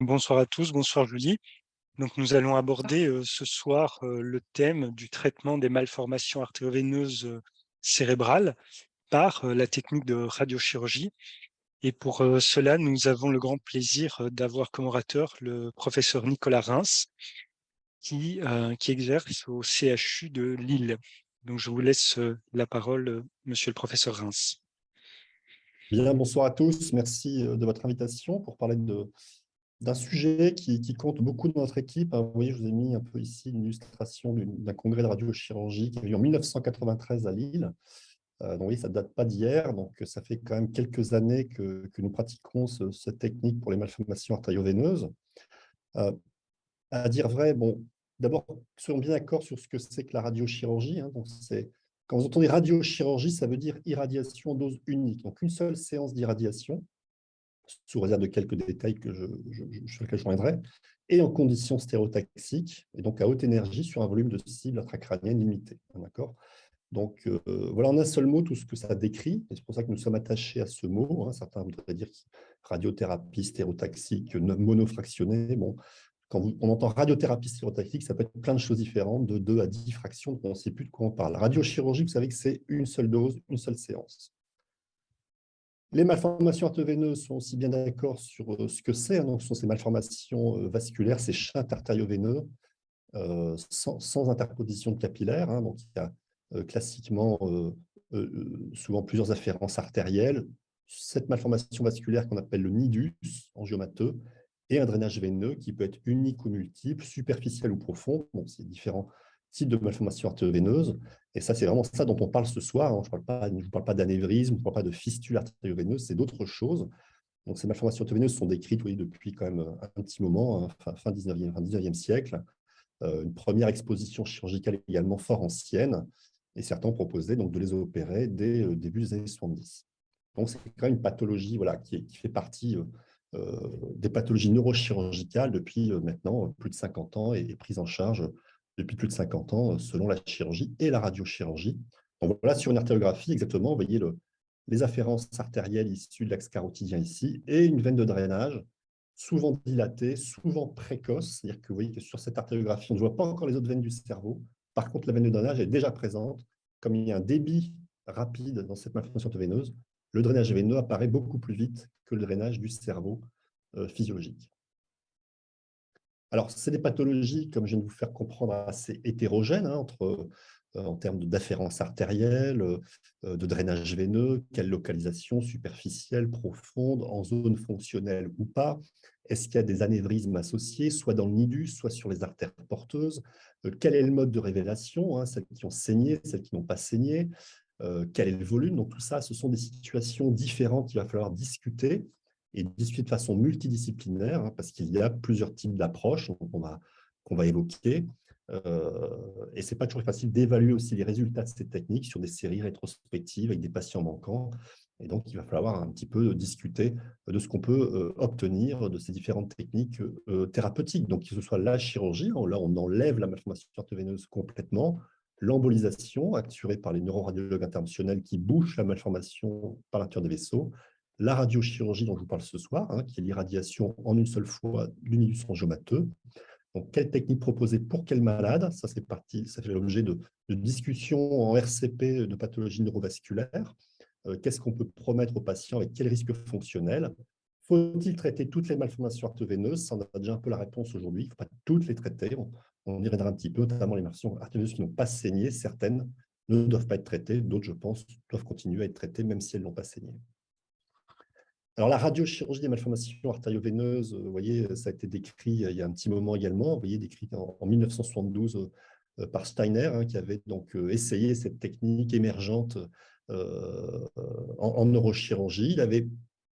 Bonsoir à tous, bonsoir Julie. Donc nous allons aborder ce soir le thème du traitement des malformations artério-veineuses cérébrales par la technique de radiochirurgie. Et pour cela, nous avons le grand plaisir d'avoir comme orateur le professeur Nicolas Reims qui exerce au CHU de Lille. Donc je vous laisse la parole, monsieur le professeur Reims. Bien, bonsoir à tous. Merci de votre invitation pour parler d'un sujet qui compte beaucoup dans notre équipe. Vous voyez, je vous ai mis un peu ici une illustration d'un congrès de radiochirurgie qui a eu lieu en 1993 à Lille. Donc, oui, ça ne date pas d'hier. Donc, ça fait quand même quelques années que nous pratiquons cette technique pour les malformations artério-veineuses. À dire vrai, bon, d'abord, soyons bien d'accord sur ce que c'est que la radiochirurgie. Donc, quand vous entendez radiochirurgie, ça veut dire irradiation dose unique. Donc, une seule séance d'irradiation, sous réserve de quelques détails sur lesquels je reviendrai, et en conditions stéréotaxiques, et donc à haute énergie sur un volume de cible intracrânienne limité. D'accord. Donc, voilà en un seul mot tout ce que ça décrit, et c'est pour ça que nous sommes attachés à ce mot. Certains voudraient dire radiothérapie stéréotaxique monofractionnée. Bon, quand on entend radiothérapie stéréotaxique, ça peut être plein de choses différentes, de 2 à 10 fractions, donc on ne sait plus de quoi on parle. La radiochirurgie, vous savez que c'est une seule dose, une seule séance. Les malformations artério-veineuses sont aussi bien d'accord sur ce que c'est. Donc, ce sont ces malformations vasculaires, ces shunts artério-veineux, sans interposition de capillaire. Donc, il y a classiquement souvent plusieurs afférences artérielles. Cette malformation vasculaire qu'on appelle le nidus angiomateux et un drainage veineux qui peut être unique ou multiple, superficiel ou profond. Donc, c'est différents types de malformations artério-veineuses. Et ça, c'est vraiment ça dont on parle ce soir. Je ne vous parle pas d'anévrisme, je ne parle pas de fistule artério-veineuse, c'est d'autres choses. Donc, ces malformations artério-veineuses sont décrites depuis quand même un petit moment, fin 19e siècle. Une première exposition chirurgicale également fort ancienne, et certains proposaient donc de les opérer dès le début des années 70. Donc, c'est quand même une pathologie qui fait partie des pathologies neurochirurgicales depuis maintenant plus de 50 ans et prise en charge depuis plus de 50 ans selon la chirurgie et la radiochirurgie. Donc, voilà, sur une artériographie, exactement, vous voyez les afférences artérielles issues de l'axe carotidien ici et une veine de drainage souvent dilatée, souvent précoce. C'est-à-dire que vous voyez que sur cette artériographie, on ne voit pas encore les autres veines du cerveau. Par contre, la veine de drainage est déjà présente. Comme il y a un débit rapide dans cette malformation veineuse, le drainage veineux apparaît beaucoup plus vite que le drainage du cerveau physiologique. Alors, c'est des pathologies, comme je viens de vous faire comprendre, assez hétérogènes en termes d'afférence artérielle, de drainage veineux, quelle localisation, superficielle, profonde, en zone fonctionnelle ou pas. Est-ce qu'il y a des anévrismes associés, soit dans le nidus, soit sur les artères porteuses? Quel est le mode de révélation, celles qui ont saigné, celles qui n'ont pas saigné? Quel est le volume? Donc tout ça, ce sont des situations différentes qu'il va falloir discuter et discuter de façon multidisciplinaire, parce qu'il y a plusieurs types d'approches qu'on va évoquer. Et ce n'est pas toujours facile d'évaluer aussi les résultats de ces techniques sur des séries rétrospectives avec des patients manquants. Et donc, il va falloir un petit peu discuter de ce qu'on peut obtenir de ces différentes techniques thérapeutiques. Donc, que ce soit la chirurgie, là, on enlève la malformation artério-veineuse complètement, l'embolisation, assurée par les neuroradiologues interventionnels qui bouchent la malformation par l'intérieur des vaisseaux, la radiochirurgie dont je vous parle ce soir, qui est l'irradiation en une seule fois du nidus angiomateux. Donc, quelle technique proposer pour quel malade? Ça fait l'objet de discussions en RCP de pathologie neurovasculaire. Qu'est-ce qu'on peut promettre aux patients avec quel risque fonctionnel? Faut-il traiter toutes les malformations artério-veineuses? Ça, on a déjà un peu la réponse aujourd'hui. Il ne faut pas toutes les traiter. On y reviendra un petit peu, notamment les malformations artério-veineuses qui n'ont pas saigné. Certaines ne doivent pas être traitées. D'autres, je pense, doivent continuer à être traitées même si elles n'ont pas saigné. Alors, la radiochirurgie des malformations artério-veineuses, vous voyez, ça a été décrit il y a un petit moment également, vous voyez, décrit en 1972 par Steiner, qui avait donc essayé cette technique émergente en neurochirurgie. Il avait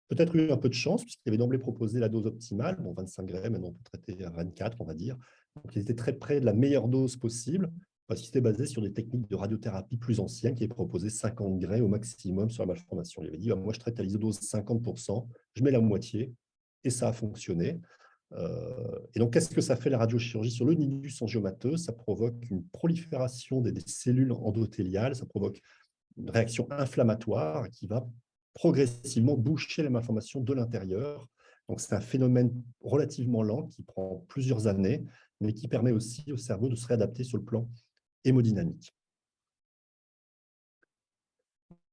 peut-être eu un peu de chance, puisqu'il avait d'emblée proposé la dose optimale, 25 grammes, maintenant on peut traiter à 24, on va dire. Donc, il était très près de la meilleure dose possible, parce qu'il était basé sur des techniques de radiothérapie plus anciennes qui proposaient 50 gray au maximum sur la malformation. Il avait dit, moi je traite à l'isodose 50%, je mets la moitié, et ça a fonctionné. Et donc, qu'est-ce que ça fait la radiochirurgie sur le nidus angiomateux? Ça provoque une prolifération des cellules endothéliales, ça provoque une réaction inflammatoire qui va progressivement boucher la malformation de l'intérieur Donc, c'est un phénomène relativement lent qui prend plusieurs années, mais qui permet aussi au cerveau de se réadapter sur le plan hémodynamique.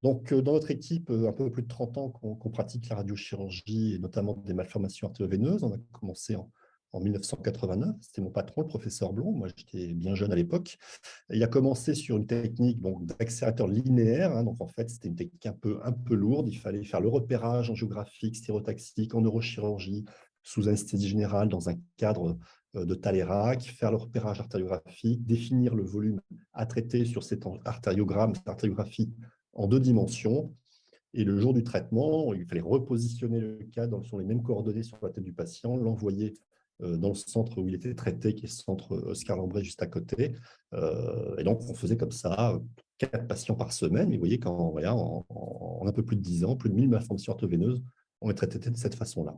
Donc, dans notre équipe, un peu plus de 30 ans qu'on pratique la radiochirurgie et notamment des malformations artério-veineuses. On a commencé en 1989. C'était mon patron, le professeur Blond. Moi, j'étais bien jeune à l'époque. Il a commencé sur une technique d'accélérateur linéaire. Hein. Donc, en fait, c'était une technique un peu lourde. Il fallait faire le repérage angiographique, stéréotaxique, en neurochirurgie, sous anesthésie générale, dans un cadre de Talérac, faire le repérage artériographique, définir le volume à traiter sur cet artériogramme, cette artériographie en 2 dimensions. Et le jour du traitement, il fallait repositionner le cadre sur les mêmes coordonnées sur la tête du patient, l'envoyer dans le centre où il était traité, qui est le centre Oscar Lambret juste à côté. Et donc, on faisait comme ça 4 patients par semaine. Mais vous voyez, en un peu plus de 10 ans, plus de 1000 malformations artério-veineuses ont été traitées de cette façon-là.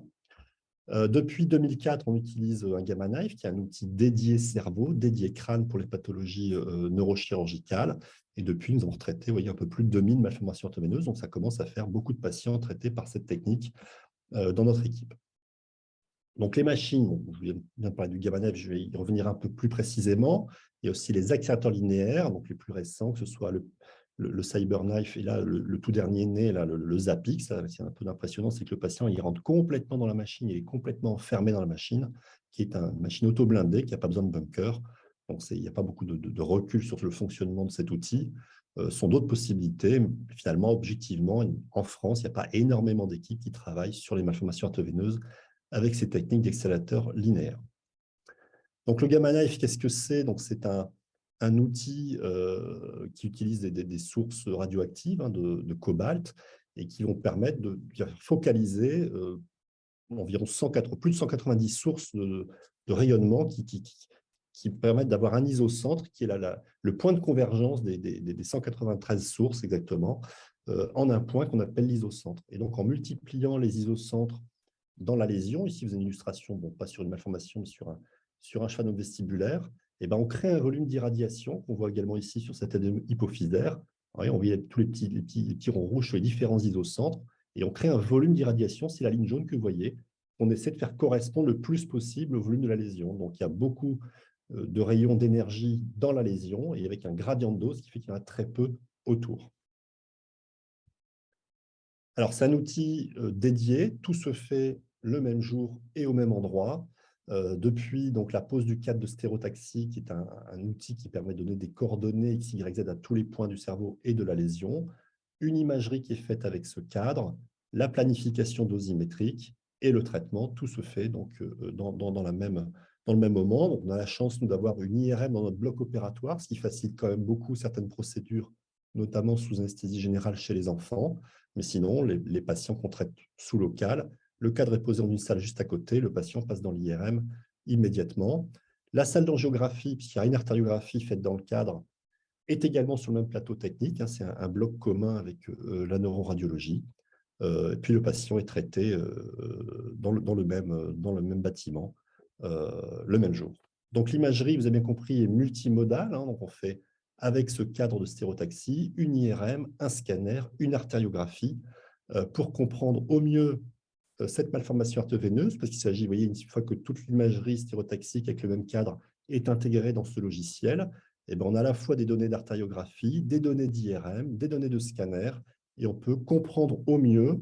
Depuis 2004, on utilise un Gamma Knife, qui est un outil dédié cerveau, dédié crâne pour les pathologies neurochirurgicales. Et depuis, nous avons traité un peu plus de 2000 malformations artério-veineuses. Donc, ça commence à faire beaucoup de patients traités par cette technique dans notre équipe. Donc, les machines, je viens de parler du Gamma Knife, je vais y revenir un peu plus précisément. Il y a aussi les accélérateurs linéaires, donc les plus récents, que ce soit le CyberKnife et là, le tout dernier né, là, le Zapix. C'est un peu impressionnant, c'est que le patient il rentre complètement dans la machine, il est complètement enfermé dans la machine, qui est une machine auto-blindée, qui n'a pas besoin de bunker. Donc, il n'y a pas beaucoup de recul sur le fonctionnement de cet outil. Sont d'autres possibilités. Finalement, objectivement, en France, il n'y a pas énormément d'équipes qui travaillent sur les malformations artério-veineuses avec ces techniques d'accélérateur linéaire. Donc, le Gamma Knife, qu'est-ce que c'est? Donc, c'est un outil qui utilise des sources radioactives de cobalt et qui vont permettre de focaliser environ plus de 190 sources de rayonnement qui permettent d'avoir un isocentre qui est le point de convergence des 193 sources exactement en un point qu'on appelle l'isocentre. Et donc, en multipliant les isocentres dans la lésion, ici vous avez une illustration, pas sur une malformation, mais sur un chanoine vestibulaire, et on crée un volume d'irradiation qu'on voit également ici sur cet adénome hypophysaire. On voit tous les petits ronds rouges sur les différents isocentres, et on crée un volume d'irradiation, c'est la ligne jaune que vous voyez, qu'on essaie de faire correspondre le plus possible au volume de la lésion. Donc, il y a beaucoup de rayons d'énergie dans la lésion, et avec un gradient de dose qui fait qu'il y en a très peu autour. Alors, c'est un outil dédié, tout se fait le même jour et au même endroit. Depuis donc, la pose du cadre de stéréotaxie, qui est un outil qui permet de donner des coordonnées X, Y, Z à tous les points du cerveau et de la lésion, une imagerie qui est faite avec ce cadre, la planification dosimétrique et le traitement, tout se fait donc, dans le même moment. Donc, on a la chance, nous, d'avoir une IRM dans notre bloc opératoire, ce qui facilite quand même beaucoup certaines procédures, notamment sous anesthésie générale chez les enfants. Mais sinon, les patients qu'on traite sous local, le cadre est posé dans une salle juste à côté, le patient passe dans l'IRM immédiatement. La salle d'angiographie, puisqu'il y a une artériographie faite dans le cadre, est également sur le même plateau technique. C'est un bloc commun avec la neuroradiologie. Et puis le patient est traité dans le même bâtiment le même jour. Donc l'imagerie, vous avez bien compris, est multimodale. Donc on fait avec ce cadre de stéréotaxie, une IRM, un scanner, une artériographie, pour comprendre au mieux cette malformation artério-veineuse, parce qu'il s'agit, vous voyez, une fois que toute l'imagerie stéréotaxique avec le même cadre est intégrée dans ce logiciel, on a à la fois des données d'artériographie, des données d'IRM, des données de scanner, et on peut comprendre au mieux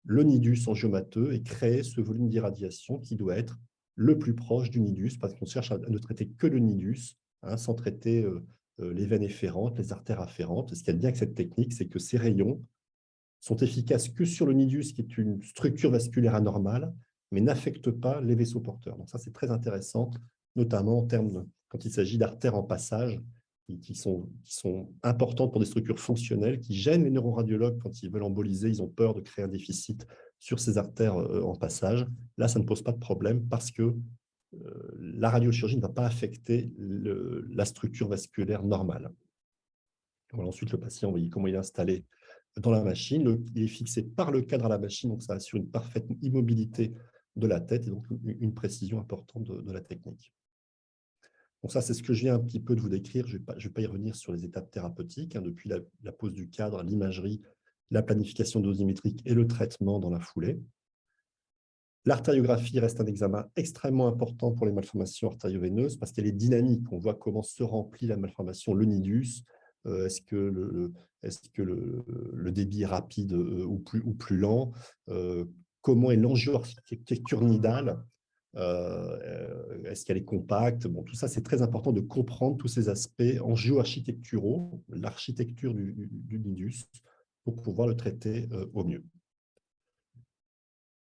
le nidus angiomateux et créer ce volume d'irradiation qui doit être le plus proche du nidus, parce qu'on cherche à ne traiter que le nidus, sans traiter les veines efférentes, les artères afférentes. Ce qu'il y a de bien avec cette technique, c'est que ces rayons sont efficaces que sur le nidus, qui est une structure vasculaire anormale, mais n'affectent pas les vaisseaux porteurs. Donc ça, c'est très intéressant, notamment en termes quand il s'agit d'artères en passage, qui sont importantes pour des structures fonctionnelles, qui gênent les neuroradiologues quand ils veulent emboliser, ils ont peur de créer un déficit sur ces artères en passage. Là, ça ne pose pas de problème parce que la radiochirurgie ne va pas affecter la structure vasculaire normale. Voilà, ensuite, le patient, vous voyez comment il est installé dans la machine. Il est fixé par le cadre à la machine, donc ça assure une parfaite immobilité de la tête et donc une précision importante de la technique. Donc ça, c'est ce que je viens un petit peu de vous décrire. Je ne vais pas y revenir sur les étapes thérapeutiques, depuis la pose du cadre, l'imagerie, la planification dosimétrique et le traitement dans la foulée. L'artériographie reste un examen extrêmement important pour les malformations artério-veineuses parce qu'elle est dynamique. On voit comment se remplit la malformation, le nidus. Est-ce que le débit est rapide ou plus lent? Comment est l'angioarchitecture nidale? Est-ce qu'elle est compacte? Bon, tout ça, c'est très important de comprendre tous ces aspects angio-architecturaux, l'architecture du nidus, pour pouvoir le traiter au mieux.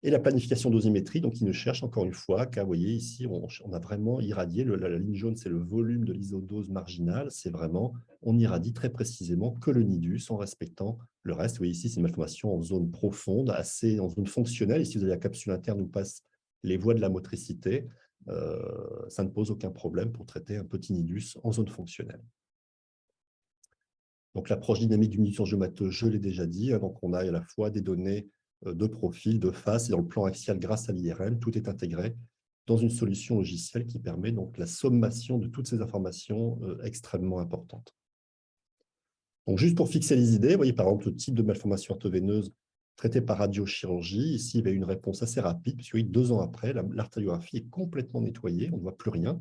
Et la planification dosimétrie, donc, qui ne cherche encore une fois qu'à, vous voyez, ici, on a vraiment irradié, la ligne jaune, c'est le volume de l'isodose marginale, c'est vraiment, on irradie très précisément que le nidus en respectant le reste. Vous voyez ici, c'est une malformation en zone profonde, assez en zone fonctionnelle. Ici, vous avez la capsule interne où passent les voies de la motricité. Ça ne pose aucun problème pour traiter un petit nidus en zone fonctionnelle. Donc, l'approche dynamique du nidus angiomateux, je l'ai déjà dit, hein, donc on a à la fois des données de profil, de face, et dans le plan axial grâce à l'IRM, tout est intégré dans une solution logicielle qui permet donc la sommation de toutes ces informations extrêmement importantes. Donc, juste pour fixer les idées, vous voyez par exemple le type de malformation orthoveineuse traitée par radiochirurgie. Ici, il y avait une réponse assez rapide, puisque 2 ans après, l'artériographie est complètement nettoyée, on ne voit plus rien.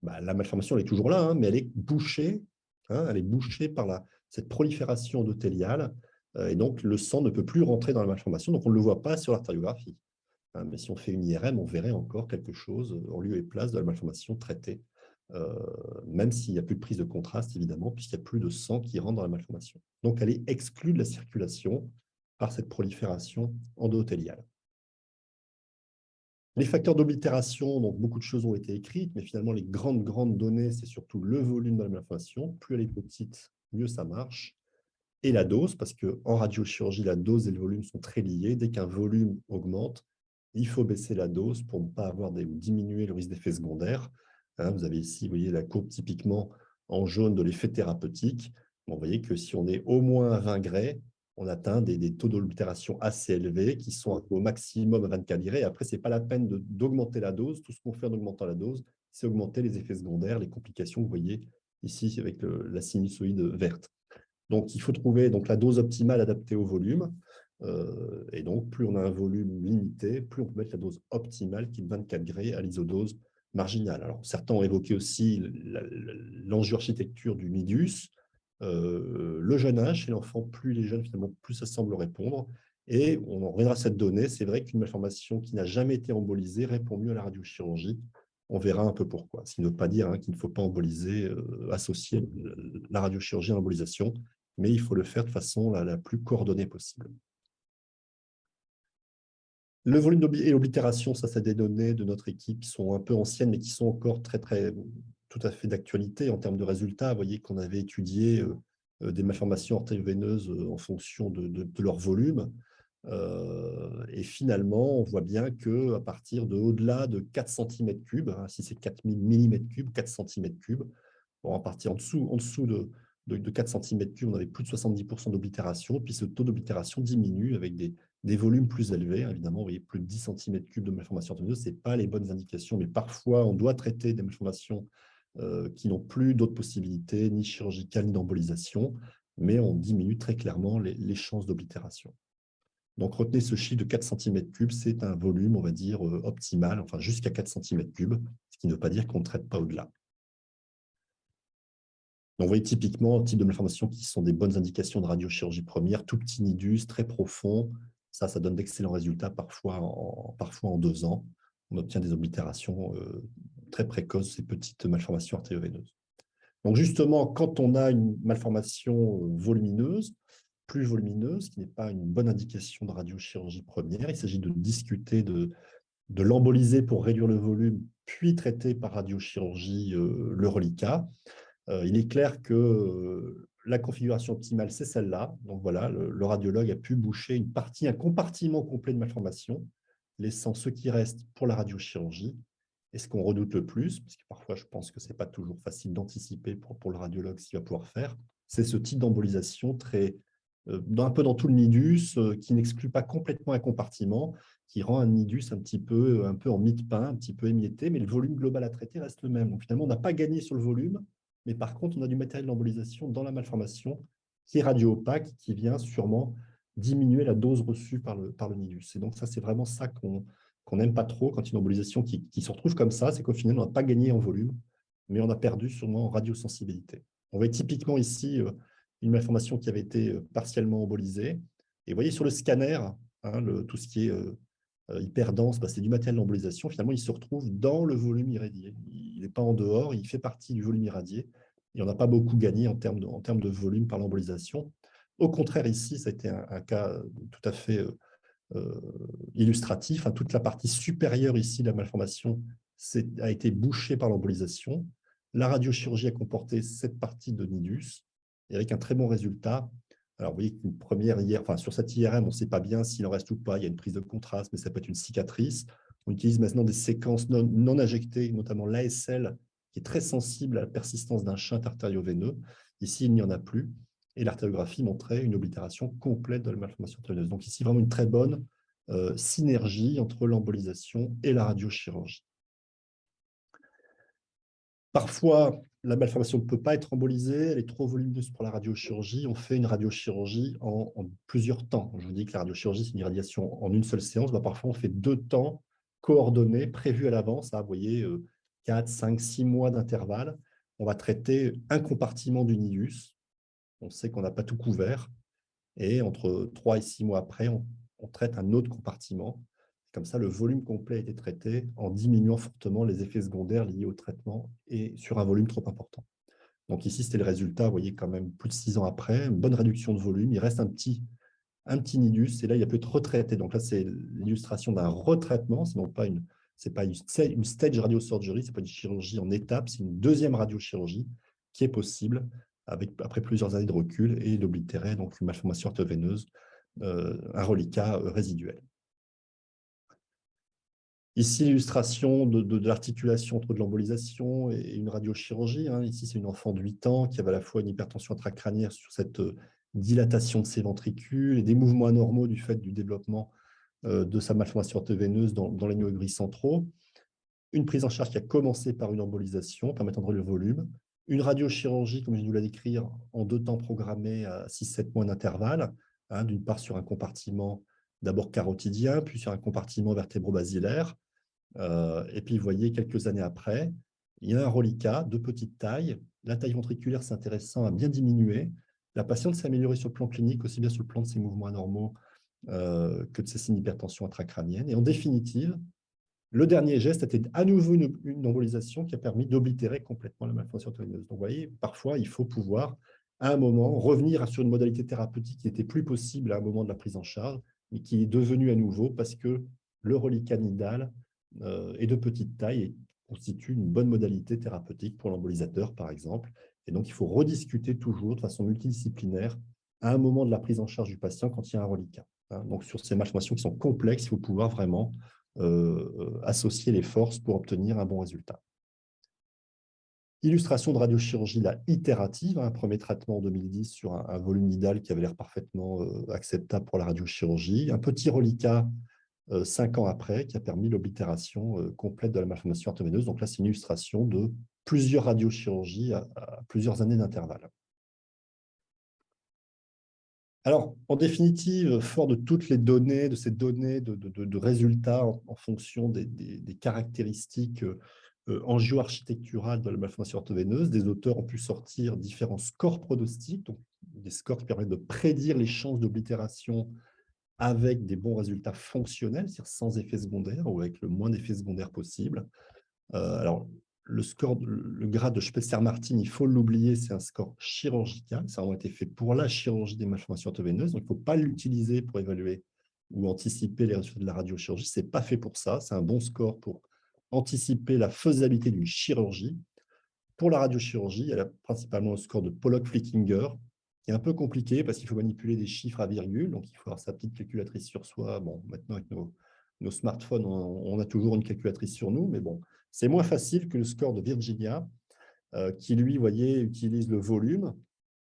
Bah, la malformation, elle est toujours là, hein, mais elle est bouchée, hein, elle est bouchée par cette prolifération endothéliale, et donc le sang ne peut plus rentrer dans la malformation, donc on ne le voit pas sur l'artériographie. Hein, mais si on fait une IRM, on verrait encore quelque chose en lieu et place de la malformation traitée, même s'il n'y a plus de prise de contraste, évidemment, puisqu'il n'y a plus de sang qui rentre dans la malformation. Donc elle est exclue de la circulation par cette prolifération endothéliale. Les facteurs d'oblitération, donc beaucoup de choses ont été écrites, mais finalement, les grandes données, c'est surtout le volume de la malformation. Plus elle est petite, mieux ça marche. Et la dose, parce qu'en radiochirurgie, la dose et le volume sont très liés. Dès qu'un volume augmente, il faut baisser la dose pour ne pas avoir ou diminuer le risque d'effet secondaire. Hein, vous avez ici, vous voyez la courbe typiquement en jaune de l'effet thérapeutique. Bon, vous voyez que si on est au moins à 20 Gray, on atteint des taux d'oblitération assez élevés qui sont au maximum à 24 Gray. Après, ce n'est pas la peine d'augmenter la dose. Tout ce qu'on fait en augmentant la dose, c'est augmenter les effets secondaires, les complications, vous voyez ici avec la sinusoïde verte. Donc, il faut trouver donc, la dose optimale adaptée au volume. Et donc, plus on a un volume limité, plus on peut mettre la dose optimale qui est de 24 Gray à l'isodose marginale. Alors, certains ont évoqué aussi l'angioarchitecture du nidus. Le jeune âge chez l'enfant, plus il est jeune, finalement, plus ça semble répondre. Et on en reviendra à cette donnée. C'est vrai qu'une malformation qui n'a jamais été embolisée répond mieux à la radiochirurgie. On verra un peu pourquoi. Ce qui ne veut pas dire qu'il ne faut pas emboliser, associer la radiochirurgie à l'embolisation, mais il faut le faire de façon la plus coordonnée possible. Le volume et l'oblitération, ça, c'est des données de notre équipe qui sont un peu anciennes, mais qui sont encore tout à fait d'actualité en termes de résultats. Vous voyez qu'on avait étudié des malformations artério-veineuses en fonction de leur volume. Et finalement, on voit bien qu'à partir au-delà de 4 cm3, hein, si c'est 4000 mm3, 4 cm3, bon, à partir en dessous de 4 cm3, on avait plus de 70% d'oblitération, puis ce taux d'oblitération diminue avec des volumes plus élevés. Évidemment, vous voyez, plus de 10 cm3 de malformations artério-veineuses, ce n'est pas les bonnes indications, mais parfois, on doit traiter des malformations qui n'ont plus d'autres possibilités, ni chirurgicales, ni d'embolisation, mais on diminue très clairement les chances d'oblitération. Donc, retenez ce chiffre de 4 cm3, c'est un volume, on va dire, optimal, enfin jusqu'à 4 cm3, ce qui ne veut pas dire qu'on ne traite pas au-delà. Donc, vous voyez typiquement, type de malformations qui sont des bonnes indications de radiochirurgie première, tout petit nidus, très profond. Ça donne d'excellents résultats, parfois en 2 ans. On obtient des oblitérations très précoces, ces petites malformations artério-veineuses. Donc, justement, quand on a une malformation volumineuse, plus volumineuse, qui n'est pas une bonne indication de radiochirurgie première, il s'agit de discuter de l'emboliser pour réduire le volume, puis traiter par radiochirurgie le reliquat. Il est clair que la configuration optimale, c'est celle-là. Donc voilà, le radiologue a pu boucher un compartiment complet de malformation, laissant ce qui reste pour la radiochirurgie. Et ce qu'on redoute le plus, parce que parfois je pense que ce n'est pas toujours facile d'anticiper pour le radiologue ce qu'il va pouvoir faire, c'est ce type d'embolisation un peu dans tout le nidus, qui n'exclut pas complètement un compartiment, qui rend un nidus un peu en mie de pain, un petit peu émietté, mais le volume global à traiter reste le même. Donc finalement, on n'a pas gagné sur le volume, mais par contre, on a du matériel d'embolisation dans la malformation qui est radio-opaque, qui vient sûrement diminuer la dose reçue par le nidus. Et donc ça, c'est vraiment ça qu'on qu'on n'aime pas trop quand il y a une embolisation qui se retrouve comme ça, c'est qu'au final, on n'a pas gagné en volume, mais on a perdu sûrement en radiosensibilité. On voit typiquement ici une malformation qui avait été partiellement embolisée. Et vous voyez sur le scanner, hein, tout ce qui est hyper dense, c'est du matériel d'embolisation. Finalement, il se retrouve dans le volume irradié. Il n'est pas en dehors, il fait partie du volume irradié. Et on n'a pas beaucoup gagné en termes de volume par l'embolisation. Au contraire, ici, ça a été un cas tout à fait illustratif. Hein. Toute la partie supérieure ici de la malformation a été bouchée par l'embolisation. La radiochirurgie a comporté cette partie de nidus, et avec un très bon résultat. Alors, vous voyez qu'une première sur cette IRM, on ne sait pas bien s'il en reste ou pas. Il y a une prise de contraste, mais ça peut être une cicatrice. On utilise maintenant des séquences non injectées, notamment l'ASL, qui est très sensible à la persistance d'un shunt artério-veineux. Ici, il n'y en a plus. Et l'artériographie montrait une oblitération complète de la malformation artério-veineuse. Donc ici, vraiment une très bonne synergie entre l'embolisation et la radiochirurgie. Parfois, la malformation ne peut pas être embolisée, elle est trop volumineuse pour la radiochirurgie. On fait une radiochirurgie en plusieurs temps. Je vous dis que la radiochirurgie, c'est une irradiation en une seule séance. Parfois, on fait 2 temps coordonnés, prévus à l'avance. Vous voyez, 4, 5, 6 mois d'intervalle. On va traiter un compartiment du nidus. On sait qu'on n'a pas tout couvert. Et entre 3 et 6 mois après, on traite un autre compartiment. Comme ça, le volume complet a été traité en diminuant fortement les effets secondaires liés au traitement et sur un volume trop important. Donc ici, c'était le résultat, vous voyez, quand même plus de 6 ans après, une bonne réduction de volume. Il reste un petit nidus, et là, il a pu être retraité. Donc là, c'est l'illustration d'un retraitement, ce n'est pas une stage radiosurgery, ce n'est pas une chirurgie en étapes, c'est une deuxième radiochirurgie qui est possible après plusieurs années de recul et d'oblitérer donc une malformation artério-veineuse, un reliquat résiduel. Ici, l'illustration de l'articulation entre de l'embolisation et une radiochirurgie. Hein. Ici, c'est une enfant de 8 ans qui avait à la fois une hypertension intracrânienne sur cette dilatation de ses ventricules et des mouvements anormaux du fait du développement de sa malformation artério-veineuse dans les noyaux gris centraux. Une prise en charge qui a commencé par une embolisation permettant de réduire le volume. Une radiochirurgie, comme je viens de vous la décrire, en 2 temps programmés à 6-7 mois d'intervalle, hein, d'une part sur un compartiment d'abord carotidien, puis sur un compartiment vertébro-basilaire. Et puis, vous voyez, quelques années après, il y a un reliquat de petite taille. La taille ventriculaire s'intéressant à bien diminuer. La patiente s'est améliorée sur le plan clinique, aussi bien sur le plan de ses mouvements anormaux que de ses signes d'hypertension intracrânienne. Et en définitive, le dernier geste était à nouveau une embolisation qui a permis d'oblitérer complètement la malformation artério-veineuse. Donc, vous voyez, parfois, il faut pouvoir, à un moment, revenir sur une modalité thérapeutique qui n'était plus possible à un moment de la prise en charge, mais qui est devenue à nouveau parce que le reliquat nidal est de petite taille et constitue une bonne modalité thérapeutique pour l'embolisateur, par exemple. Et donc, il faut rediscuter toujours de façon multidisciplinaire à un moment de la prise en charge du patient quand il y a un reliquat. Hein. Donc, sur ces malformations qui sont complexes, il faut pouvoir vraiment associer les forces pour obtenir un bon résultat. Illustration de radiochirurgie là, itérative, un premier traitement en 2010 sur un volume nidal qui avait l'air parfaitement acceptable pour la radiochirurgie. Un petit reliquat 5 ans après qui a permis l'oblitération complète de la malformation artério-veineuse. Donc là, c'est une illustration de plusieurs radiochirurgies à plusieurs années d'intervalle. Alors, en définitive, fort de toutes les données, de ces données de résultats en fonction des caractéristiques angio-architecturales de la malformation orthoveineuse, des auteurs ont pu sortir différents scores pronostiques, donc des scores qui permettent de prédire les chances d'oblitération avec des bons résultats fonctionnels, c'est-à-dire sans effet secondaire ou avec le moins d'effets secondaires possible. Alors, le grade de Spessler-Martin, il faut l'oublier, c'est un score chirurgical. Ça a été fait pour la chirurgie des malformations artério-veineuses, donc il ne faut pas l'utiliser pour évaluer ou anticiper les résultats de la radiochirurgie. Ce n'est pas fait pour ça. C'est un bon score pour anticiper la faisabilité d'une chirurgie. Pour la radiochirurgie, elle a principalement le score de Pollock-Flickinger, qui est un peu compliqué parce qu'il faut manipuler des chiffres à virgule, donc il faut avoir sa petite calculatrice sur soi. Bon, maintenant, avec nos smartphones, on a toujours une calculatrice sur nous, mais bon, c'est moins facile que le score de Virginia, qui, lui, vous voyez, utilise le volume.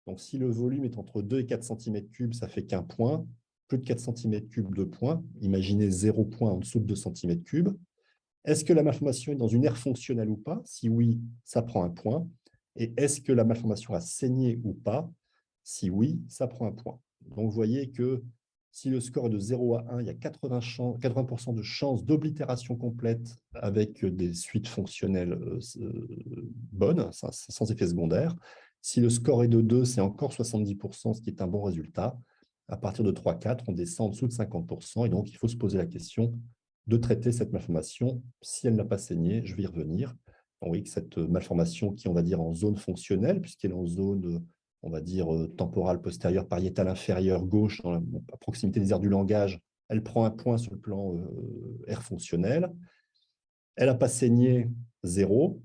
Donc, si le volume est entre 2 et 4 cm3, ça fait qu'un point. Plus de 4 cm3, 2 points. Imaginez 0 point en dessous de 2 cm3. Est-ce que la malformation est dans une aire fonctionnelle ou pas? Si oui, ça prend un point. Et est-ce que la malformation a saigné ou pas? Si oui, ça prend un point. Donc, vous voyez que Si le score est de 0 à 1, il y a 80% de chances d'oblitération complète avec des suites fonctionnelles bonnes, sans effet secondaire. Si le score est de 2, c'est encore 70%, ce qui est un bon résultat. À partir de 3-4, on descend en dessous de 50%. Et donc, il faut se poser la question de traiter cette malformation. Si elle n'a pas saigné, je vais y revenir. Donc, oui, cette malformation qui, on va dire, en zone fonctionnelle, puisqu'elle est en zone on va dire, temporale postérieure pariétale inférieure gauche, à proximité des aires du langage, elle prend un point sur le plan aire fonctionnel. Elle n'a pas saigné 0.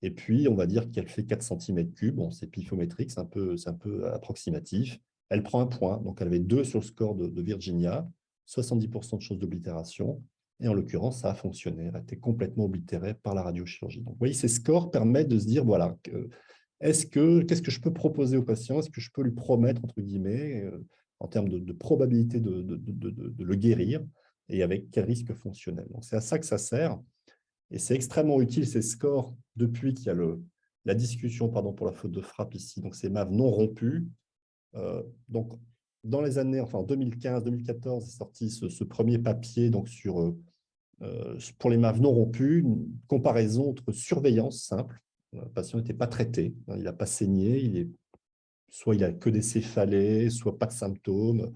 Et puis, on va dire qu'elle fait 4 cm3. Bon, c'est pifiométrique, c'est un peu approximatif. Elle prend un point. Donc, elle avait 2 sur le score de Virginia, 70% de chances d'oblitération. Et en l'occurrence, ça a fonctionné. Elle a été complètement oblitérée par la radiochirurgie. Donc, vous voyez, ces scores permettent de se dire, voilà, qu'est-ce que je peux proposer au patient? Est-ce que je peux lui promettre, entre guillemets, en termes de probabilité de le guérir et avec quel risque fonctionnel? Donc, c'est à ça que ça sert. Et c'est extrêmement utile, ces scores, depuis qu'il y a la discussion, pardon pour la faute de frappe ici, donc ces MAV non rompus. Donc, dans les années, enfin en 2015-2014, est sorti ce premier papier donc pour les MAV non rompus, une comparaison entre surveillance simple. Le patient n'était pas traité, il n'a pas saigné, soit il n'a que des céphalées, soit pas de symptômes,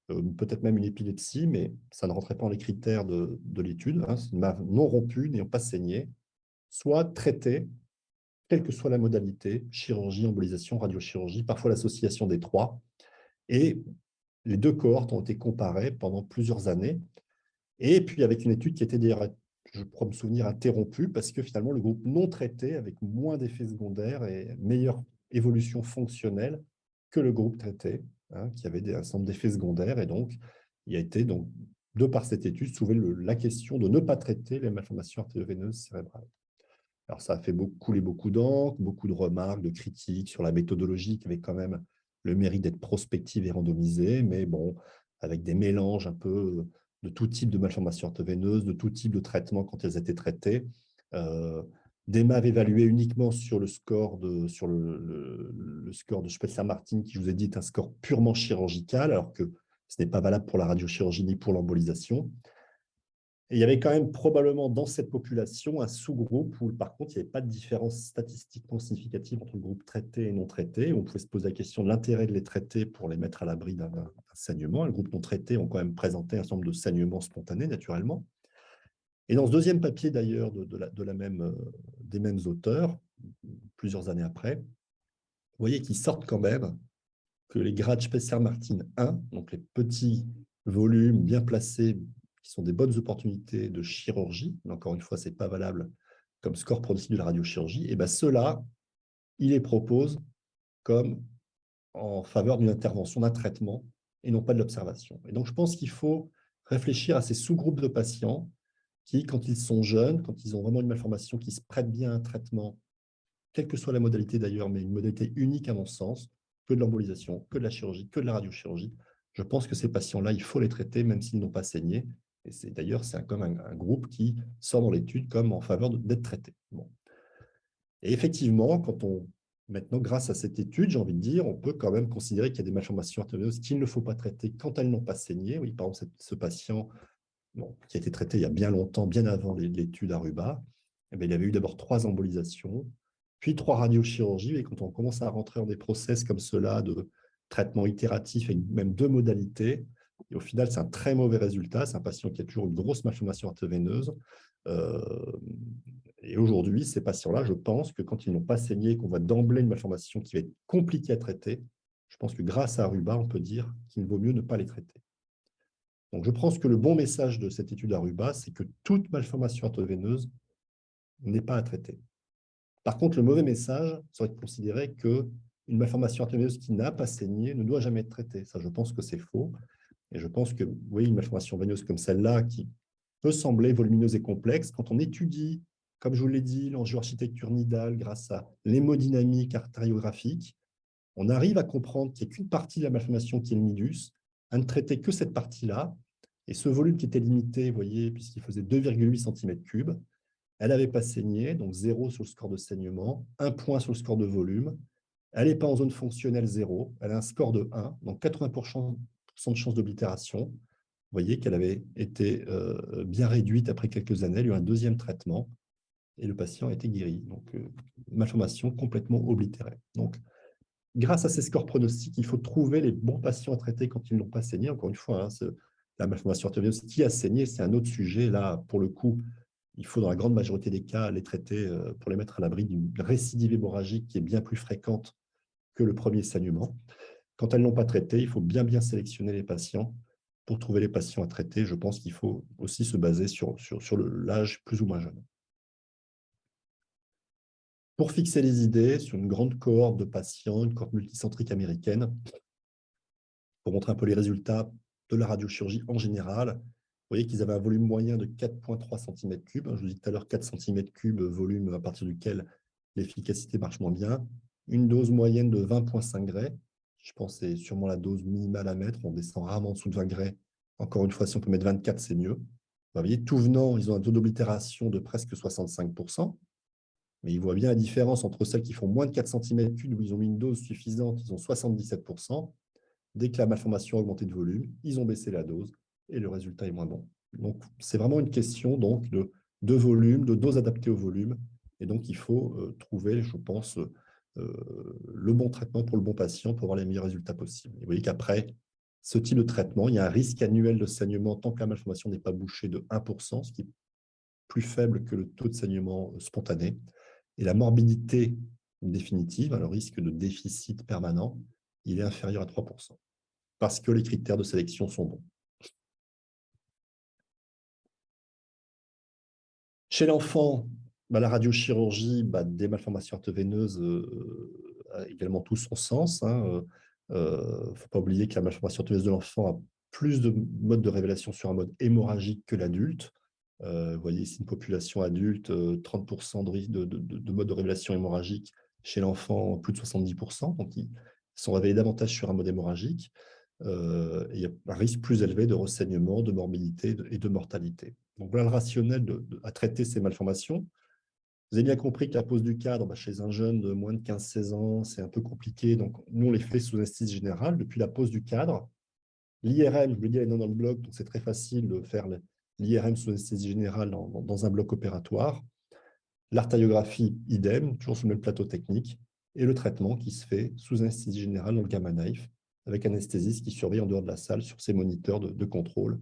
peut-être même une épilepsie, mais ça ne rentrait pas dans les critères de l'étude. C'est une MAV non rompue, n'ayant pas saigné, soit traité, quelle que soit la modalité, chirurgie, embolisation, radiochirurgie, parfois l'association des trois. Et les deux cohortes ont été comparées pendant plusieurs années. Et puis avec une étude qui était d'ailleurs, je crois me souvenir, interrompue, parce que finalement, le groupe non traité, avec moins d'effets secondaires et meilleure évolution fonctionnelle que le groupe traité, qui avait un certain nombre d'effets secondaires. Et donc, il a été, donc, de par cette étude, soulevé la question de ne pas traiter les malformations artério-veineuses cérébrales. Alors, ça a fait couler beaucoup d'encre, beaucoup de remarques, de critiques sur la méthodologie qui avait quand même le mérite d'être prospective et randomisée, mais bon, avec des mélanges un peu de tout type de malformations artério-veineuses, de tout type de traitements quand elles étaient traitées. Des MAV évalués uniquement sur le score de Spelzer-Martin, qui, je vous ai dit, est un score purement chirurgical, alors que ce n'est pas valable pour la radiochirurgie ni pour l'embolisation. Et il y avait quand même probablement dans cette population un sous-groupe où, par contre, il n'y avait pas de différence statistiquement significative entre le groupe traité et non traité. On pouvait se poser la question de l'intérêt de les traiter pour les mettre à l'abri d'un saignement. Les groupes non traités ont quand même présenté un certain nombre de saignements spontanés, naturellement. Et dans ce deuxième papier, d'ailleurs, des mêmes auteurs, plusieurs années après, vous voyez qu'ils sortent quand même que les grades Spessler-Martin 1, donc les petits volumes bien placés, qui sont des bonnes opportunités de chirurgie, mais encore une fois, ce n'est pas valable comme score pronostic de la radiochirurgie, et bien ceux-là, il les propose comme en faveur d'une intervention, d'un traitement, et non pas de l'observation. Et donc, je pense qu'il faut réfléchir à ces sous-groupes de patients qui, quand ils sont jeunes, quand ils ont vraiment une malformation qui se prête bien à un traitement, quelle que soit la modalité d'ailleurs, mais une modalité unique à mon sens, que de l'embolisation, que de la chirurgie, que de la radiochirurgie. Je pense que ces patients-là, il faut les traiter même s'ils n'ont pas saigné. Et c'est d'ailleurs, c'est comme un groupe qui sort dans l'étude comme en faveur d'être traité. Bon. Et effectivement, maintenant, grâce à cette étude, j'ai envie de dire, on peut quand même considérer qu'il y a des malformations artério-veineuses qu'il ne faut pas traiter quand elles n'ont pas saigné. Oui, par exemple, ce patient qui a été traité il y a bien longtemps, bien avant l'étude Aruba, il y avait eu d'abord 3 embolisations, puis 3 radiochirurgies. Et quand on commence à rentrer dans des process comme cela de traitement itératif et même 2 modalités, et au final, c'est un très mauvais résultat. C'est un patient qui a toujours une grosse malformation artério-veineuse. Et aujourd'hui, ces patients-là, je pense que quand ils n'ont pas saigné, qu'on voit d'emblée une malformation qui va être compliquée à traiter, je pense que grâce à Aruba, on peut dire qu'il vaut mieux ne pas les traiter. Donc, je pense que le bon message de cette étude Aruba, c'est que toute malformation artério-veineuse n'est pas à traiter. Par contre, le mauvais message serait de considérer qu'une malformation artério-veineuse qui n'a pas saigné ne doit jamais être traitée. Ça, je pense que c'est faux. Et je pense que, oui, une malformation veineuse comme celle-là, qui peut sembler volumineuse et complexe, quand on étudie, comme je vous l'ai dit, l'angio-architecture nidale grâce à l'hémodynamique artériographique, on arrive à comprendre qu'il n'y a qu'une partie de la malformation qui est le nidus, à ne traiter que cette partie-là. Et ce volume qui était limité, vous voyez, puisqu'il faisait 2,8 cm3, elle n'avait pas saigné, donc 0 sur le score de saignement, 1 point sur le score de volume. Elle n'est pas en zone fonctionnelle 0, elle a un score de 1, donc 80% de chances d'oblitération. Vous voyez qu'elle avait été bien réduite après quelques années. Il y a eu un deuxième traitement et le patient a été guéri. Donc, malformation complètement oblitérée. Donc, grâce à ces scores pronostiques, il faut trouver les bons patients à traiter quand ils n'ont pas saigné. Encore une fois, la malformation artérieuse qui a saigné, c'est un autre sujet. Là, pour le coup, il faut, dans la grande majorité des cas, les traiter pour les mettre à l'abri d'une récidive hémorragique qui est bien plus fréquente que le premier saignement. Quand elles n'ont pas traité, il faut bien sélectionner les patients. Pour trouver les patients à traiter, je pense qu'il faut aussi se baser sur l'âge plus ou moins jeune. Pour fixer les idées sur une grande cohorte de patients, une cohorte multicentrique américaine, pour montrer un peu les résultats de la radiochirurgie en général, vous voyez qu'ils avaient un volume moyen de 4,3 cm3. Je vous dis tout à l'heure 4 cm3, volume à partir duquel l'efficacité marche moins bien. Une dose moyenne de 20,5 Gray. Je pense que c'est sûrement la dose minimale à mettre. On descend rarement en dessous de 20 Gray. Encore une fois, si on peut mettre 24, c'est mieux. Vous voyez, tout venant, ils ont un taux d'oblitération de presque 65%. Mais ils voient bien la différence entre celles qui font moins de 4 cm3, où ils ont mis une dose suffisante, ils ont 77%. Dès que la malformation a augmenté de volume, ils ont baissé la dose et le résultat est moins bon. Donc, c'est vraiment une question donc, de volume, de dose adaptée au volume. Et donc, il faut trouver, je pense, le bon traitement pour le bon patient pour avoir les meilleurs résultats possibles. Et vous voyez qu'après ce type de traitement, il y a un risque annuel de saignement tant que la malformation n'est pas bouchée de 1%, ce qui est plus faible que le taux de saignement spontané. Et la morbidité définitive, le risque de déficit permanent, il est inférieur à 3%, parce que les critères de sélection sont bons. Chez l'enfant, la radiochirurgie des malformations artéroveineuses a également tout son sens. Il ne faut pas oublier que la malformation artéroveineuse de l'enfant a plus de modes de révélation sur un mode hémorragique que l'adulte. Vous voyez ici une population adulte, 30% de modes de révélation hémorragique. Chez l'enfant, plus de 70%. Donc, ils sont révélés davantage sur un mode hémorragique. Il y a un risque plus élevé de ressaignement, de morbidité et de mortalité. Donc, voilà le rationnel à traiter ces malformations. Vous avez bien compris que la pose du cadre, chez un jeune de moins de 15-16 ans, c'est un peu compliqué. Donc, nous, on les fait sous anesthésie générale depuis la pose du cadre. L'IRM, je vous l'ai dit, elle est dans le bloc, donc c'est très facile de faire l'IRM sous anesthésie générale dans un bloc opératoire. L'artériographie, idem, toujours sur le même plateau technique. Et le traitement qui se fait sous anesthésie générale dans le gamma knife, avec un anesthésiste qui surveille en dehors de la salle sur ses moniteurs de contrôle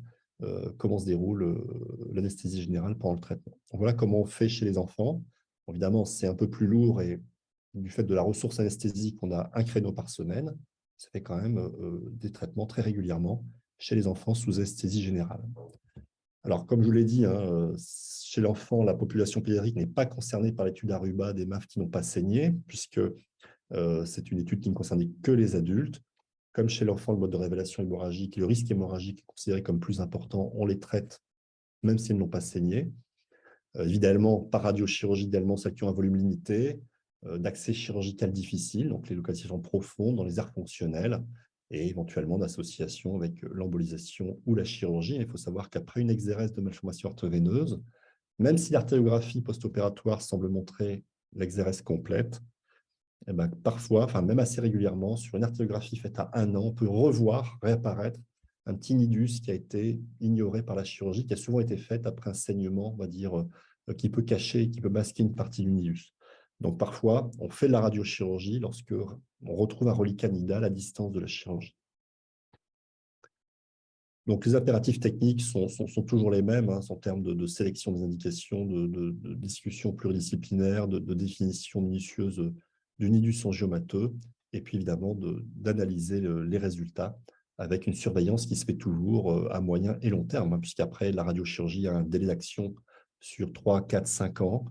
comment se déroule l'anesthésie générale pendant le traitement. Donc, voilà comment on fait chez les enfants. Évidemment, c'est un peu plus lourd et du fait de la ressource anesthésique, on a un créneau par semaine. Ça fait quand même des traitements très régulièrement chez les enfants sous anesthésie générale. Alors, comme je vous l'ai dit, chez l'enfant, la population pédiatrique n'est pas concernée par l'étude Aruba des MAF qui n'ont pas saigné, puisque c'est une étude qui ne concernait que les adultes. Comme chez l'enfant, le mode de révélation hémorragique, le risque hémorragique est considéré comme plus important, on les traite même s'ils n'ont pas saigné. Évidemment, par radiochirurgie, idéalement, celles qui ont un volume limité, d'accès chirurgical difficile, donc les localisations profondes dans les aires fonctionnelles, et éventuellement d'association avec l'embolisation ou la chirurgie. Il faut savoir qu'après une exérèse de malformation artéroveineuse, même si l'artériographie post-opératoire semble montrer l'exérèse complète, parfois, même assez régulièrement, sur une artériographie faite à 1 an, on peut revoir, réapparaître un petit nidus qui a été ignoré par la chirurgie, qui a souvent été faite après un saignement, on va dire, qui peut cacher, qui peut masquer une partie du nidus. Donc parfois, on fait de la radiochirurgie lorsque on retrouve un reliquat nidal à distance de la chirurgie. Donc les impératifs techniques sont toujours les mêmes en termes de sélection des indications, de discussion pluridisciplinaire, de définition minutieuse du nidus angiomateux, et puis évidemment d'analyser les résultats avec une surveillance qui se fait toujours à moyen et long terme, puisqu'après la radiochirurgie a un délai d'action sur 3, 4, 5 ans.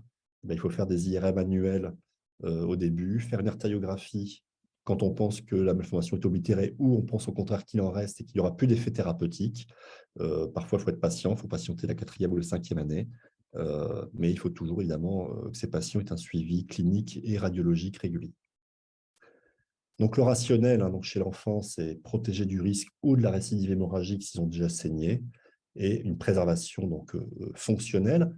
Il faut faire des IRM annuels au début, faire une artériographie quand on pense que la malformation est oblitérée ou on pense au contraire qu'il en reste et qu'il n'y aura plus d'effet thérapeutique. Parfois, il faut être patient, il faut patienter la 4e ou la 5e année. Mais il faut toujours, évidemment, que ces patients aient un suivi clinique et radiologique régulier. Donc, le rationnel donc chez l'enfant, c'est protéger du risque ou de la récidive hémorragique s'ils ont déjà saigné et une préservation fonctionnelle.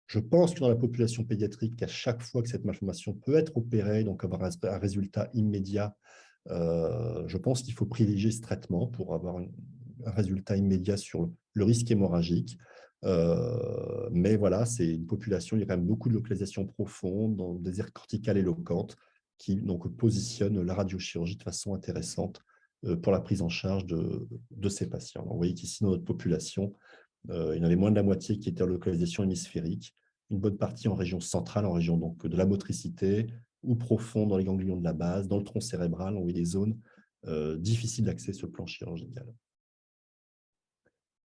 Je pense que dans la population pédiatrique, à chaque fois que cette malformation peut être opérée, donc avoir un résultat immédiat, Je pense qu'il faut privilégier ce traitement pour avoir un résultat immédiat sur le risque hémorragique. Mais voilà, c'est une population, il y a quand même beaucoup de localisations profondes, dans des aires corticales éloquentes, qui donc positionnent la radiochirurgie de façon intéressante pour la prise en charge de ces patients. Donc, vous voyez qu'ici, dans notre population, il y en avait moins de la moitié qui étaient en localisation hémisphérique, une bonne partie en région centrale, en région donc, de la motricité, ou profond dans les ganglions de la base, dans le tronc cérébral, on voit des zones difficiles d'accès sur le plan chirurgical.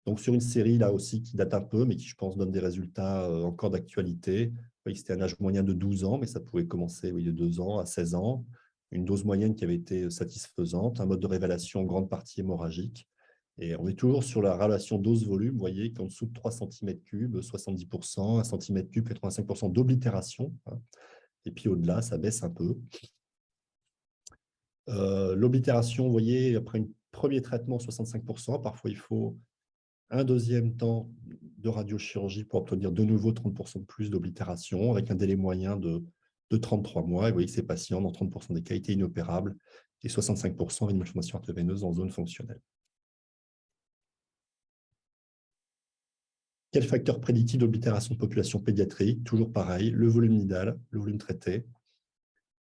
Donc, sur une série, là aussi, qui date un peu, mais qui, je pense, donne des résultats encore d'actualité. Vous voyez que c'était un âge moyen de 12 ans, mais ça pouvait commencer de 2 ans à 16 ans. Une dose moyenne qui avait été satisfaisante, un mode de révélation en grande partie hémorragique. Et on est toujours sur la relation dose-volume. Vous voyez qu'en dessous de 3 cm3, 70%, 1 cm3, 85% d'oblitération. Et puis au-delà, ça baisse un peu. L'oblitération, vous voyez, après un premier traitement, 65%. Parfois, il faut un deuxième temps de radiochirurgie pour obtenir de nouveau 30% de plus d'oblitération, avec un délai moyen de 33 mois. Et vous voyez que ces patients, dans 30% des cas, étaient inopérables et 65% avaient une malformation artério-veineuse en zone fonctionnelle. Quel facteur prédictif d'oblitération de population pédiatrique? Toujours pareil, le volume nidal, le volume traité.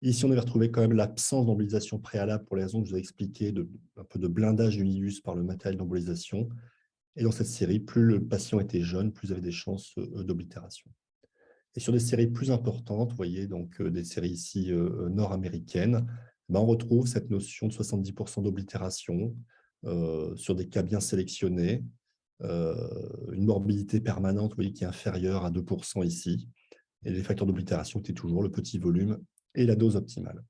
Ici, on avait retrouvé quand même l'absence d'embolisation préalable pour les raisons que je vous ai expliquées, un peu de blindage du nidus par le matériel d'embolisation. Et dans cette série, plus le patient était jeune, plus il avait des chances d'oblitération. Et sur des séries plus importantes, vous voyez, donc des séries ici nord-américaines, ben, on retrouve cette notion de 70% d'oblitération sur des cas bien sélectionnés, une morbidité permanente, vous voyez, qui est inférieure à 2% ici. Et les facteurs d'oblitération étaient toujours le petit volume et la dose optimale.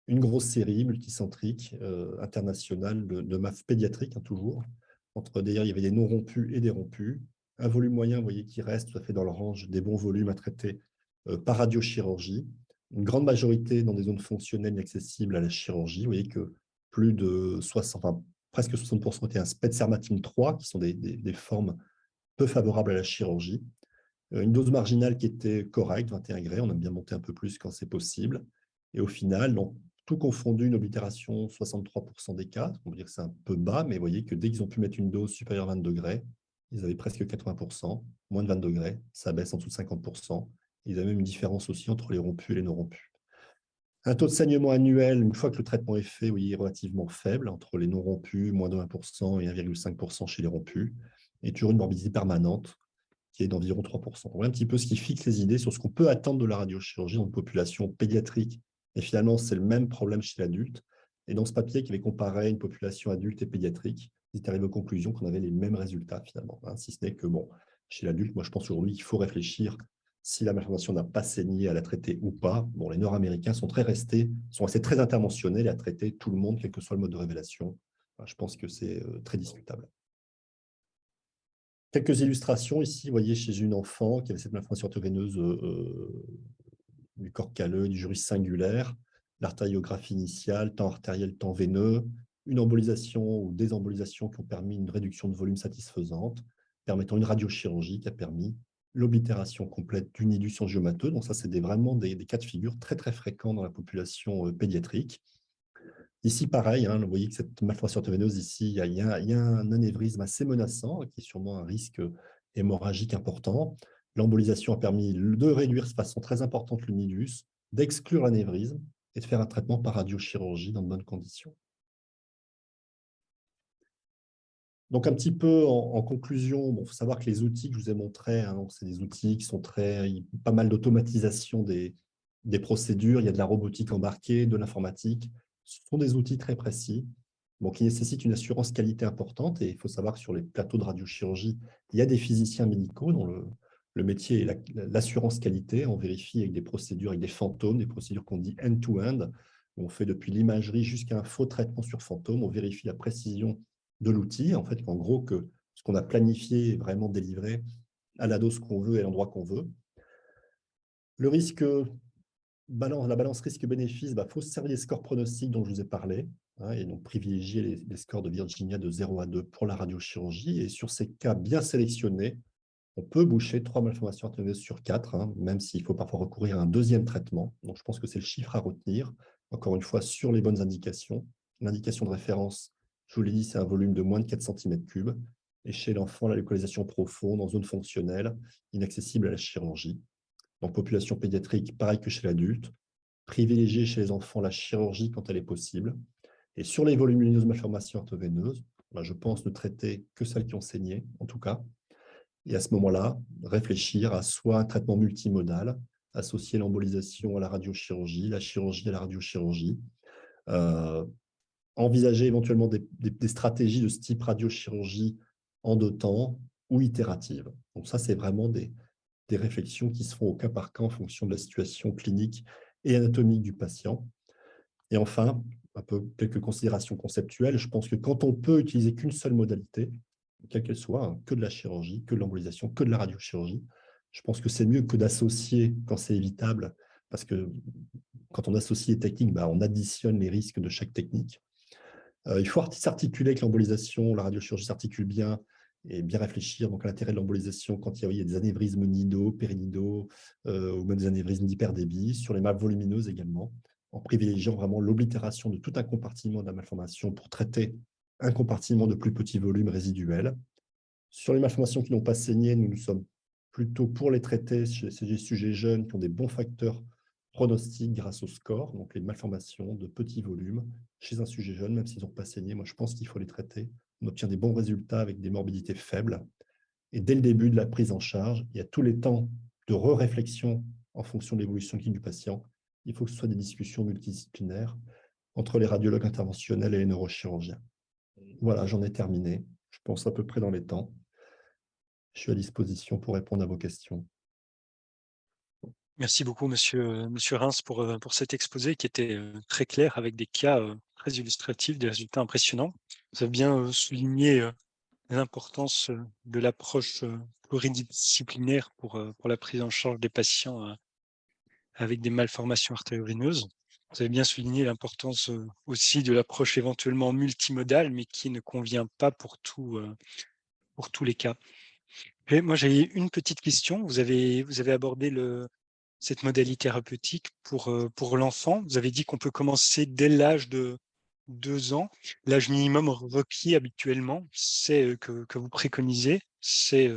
Une grosse série multicentrique internationale de MAF pédiatrique, hein, toujours. D'ailleurs, il y avait des non rompus et des rompus. Un volume moyen, vous voyez, qui reste tout à fait dans le range des bons volumes à traiter par radiochirurgie. Une grande majorité dans des zones fonctionnelles inaccessibles à la chirurgie. Vous voyez que plus de 60, enfin, presque 60% étaient un SPED-Sermatine 3, qui sont des formes peu favorables à la chirurgie. Une dose marginale qui était correcte, 21 grès. On aime bien monter un peu plus quand c'est possible. Et au final, donc, tout confondu, une oblitération, 63% des cas. On peut dire que c'est un peu bas, mais vous voyez que dès qu'ils ont pu mettre une dose supérieure à 20 degrés, ils avaient presque 80%. Moins de 20 degrés, ça baisse en dessous de 50%. Ils avaient même une différence aussi entre les rompus et les non rompus. Un taux de saignement annuel, une fois que le traitement est fait, oui, est relativement faible, entre les non rompus, moins de 1% et 1,5% chez les rompus. Et toujours une morbidité permanente, qui est d'environ 3%. On voit un petit peu ce qui fixe les idées sur ce qu'on peut attendre de la radiochirurgie dans une population pédiatrique. Et finalement, c'est le même problème chez l'adulte. Et dans ce papier qui avait comparé une population adulte et pédiatrique, ils étaient arrivés aux conclusions qu'on avait les mêmes résultats finalement. Hein, si ce n'est que, bon, chez l'adulte, moi je pense aujourd'hui qu'il faut réfléchir si la malformation n'a pas saigné, à la traiter ou pas. Bon, les Nord-Américains sont restés très interventionnels et à traiter tout le monde, quel que soit le mode de révélation. Je pense que c'est très discutable. Quelques illustrations ici, vous voyez, chez une enfant qui avait cette malformation artério-veineuse du corps calleux, du jurus singulaire, l'artériographie initiale, temps artériel, temps veineux, une embolisation ou désembolisation qui ont permis une réduction de volume satisfaisante, permettant une radiochirurgie qui a permis l'oblitération complète du nidus angiomateux. Donc ça, c'est vraiment des cas de figure très, très fréquents dans la population pédiatrique. Ici, pareil, hein, vous voyez que cette malformation artério-veineuse, ici, il y a un anévrisme assez menaçant, qui est sûrement un risque hémorragique important. L'embolisation a permis de réduire de façon très importante le nidus, d'exclure l'anévrisme et de faire un traitement par radiochirurgie dans de bonnes conditions. Donc, un petit peu en conclusion, il faut savoir que les outils que je vous ai montrés, hein, c'est des outils qui sont pas mal d'automatisation des procédures, il y a de la robotique embarquée, de l'informatique. Ce sont des outils très précis, qui nécessitent une assurance qualité importante. Et il faut savoir que sur les plateaux de radiochirurgie, il y a des physiciens médicaux dont le métier est l'assurance qualité. On vérifie avec des procédures, avec des fantômes, des procédures qu'on dit end-to-end. On fait depuis l'imagerie jusqu'à un faux traitement sur fantôme. On vérifie la précision de l'outil, en fait, qu'en gros, que ce qu'on a planifié est vraiment délivré à la dose qu'on veut et à l'endroit qu'on veut. Le risque, la balance risque-bénéfice, faut se servir des scores pronostiques dont je vous ai parlé, hein, et donc privilégier les scores de Virginia de 0 à 2 pour la radiochirurgie. Et sur ces cas bien sélectionnés, on peut boucher 3 malformations artérineuses sur 4, hein, même s'il faut parfois recourir à un deuxième traitement. Donc, je pense que c'est le chiffre à retenir, encore une fois, sur les bonnes indications. L'indication de référence, je vous l'ai dit, c'est un volume de moins de 4 cm3. Et chez l'enfant, la localisation profonde, en zone fonctionnelle, inaccessible à la chirurgie. Donc, population pédiatrique, pareil que chez l'adulte. Privilégier chez les enfants la chirurgie quand elle est possible. Et sur les volumineuses malformations orthoveineuses, je pense ne traiter que celles qui ont saigné, en tout cas. Et à ce moment-là, réfléchir à soit un traitement multimodal, associer l'embolisation à la radiochirurgie, la chirurgie à la radiochirurgie, euh, envisager éventuellement des stratégies de ce type radiochirurgie en 2 temps ou itératives. Donc ça, c'est vraiment des réflexions qui se font au cas par cas en fonction de la situation clinique et anatomique du patient. Et enfin, un peu quelques considérations conceptuelles. Je pense que quand on peut utiliser qu'une seule modalité, quelle qu'elle soit, hein, que de la chirurgie, que de l'embolisation, que de la radiochirurgie, je pense que c'est mieux que d'associer quand c'est évitable, parce que quand on associe les techniques, on additionne les risques de chaque technique. Il faut s'articuler avec l'embolisation, la radiochirurgie s'articule bien et bien réfléchir donc, à l'intérêt de l'embolisation quand il y a des anévrismes nidaux, périnidaux ou même des anévrismes d'hyperdébit, sur les malles volumineuses également, en privilégiant vraiment l'oblitération de tout un compartiment de la malformation pour traiter un compartiment de plus petit volume résiduel. Sur les malformations qui n'ont pas saigné, nous sommes plutôt pour les traiter chez des sujets jeunes qui ont des bons facteurs pronostics grâce au score, donc les malformations de petits volumes chez un sujet jeune, même s'ils n'ont pas saigné. Moi, je pense qu'il faut les traiter. On obtient des bons résultats avec des morbidités faibles. Et dès le début de la prise en charge, il y a tous les temps de réflexion en fonction de l'évolution clinique du patient. Il faut que ce soit des discussions multidisciplinaires entre les radiologues interventionnels et les neurochirurgiens. Voilà, j'en ai terminé. Je pense à peu près dans les temps. Je suis à disposition pour répondre à vos questions. Merci beaucoup, monsieur Reims, pour cet exposé qui était très clair avec des cas très illustratifs, des résultats impressionnants. Vous avez bien souligné l'importance de l'approche pluridisciplinaire pour la prise en charge des patients avec des malformations artério-veineuses. Vous avez bien souligné l'importance aussi de l'approche éventuellement multimodale, mais qui ne convient pas pour tous les cas. Et moi, j'ai une petite question. Vous avez abordé cette modalité thérapeutique pour l'enfant. Vous avez dit qu'on peut commencer dès l'âge de 2 ans. L'âge minimum requis habituellement, c'est que vous préconisez, c'est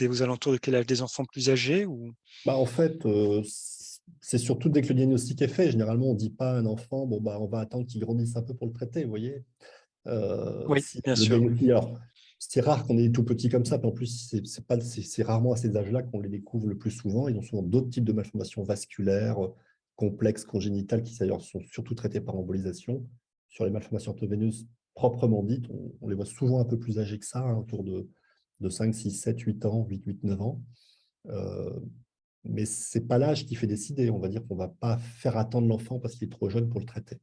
aux alentours de quel âge des enfants plus âgés ou... En fait, c'est surtout dès que le diagnostic est fait. Généralement, on ne dit pas à un enfant, bon, on va attendre qu'il grandisse un peu pour le traiter, vous voyez. Oui, Si bien le sûr. diagnostic, alors, c'est rare qu'on ait des tout petits comme ça, puis en plus, c'est rarement à ces âges-là qu'on les découvre le plus souvent. Ils ont souvent d'autres types de malformations vasculaires, complexes, congénitales, qui d'ailleurs sont surtout traitées par embolisation. Sur les malformations orthoveineuses proprement dites, on les voit souvent un peu plus âgés que ça, hein, autour de 5, 6, 7, 8 ans, 8, 8, 9 ans. Euh, mais ce n'est pas l'âge qui fait décider. On va dire qu'on ne va pas faire attendre l'enfant parce qu'il est trop jeune pour le traiter.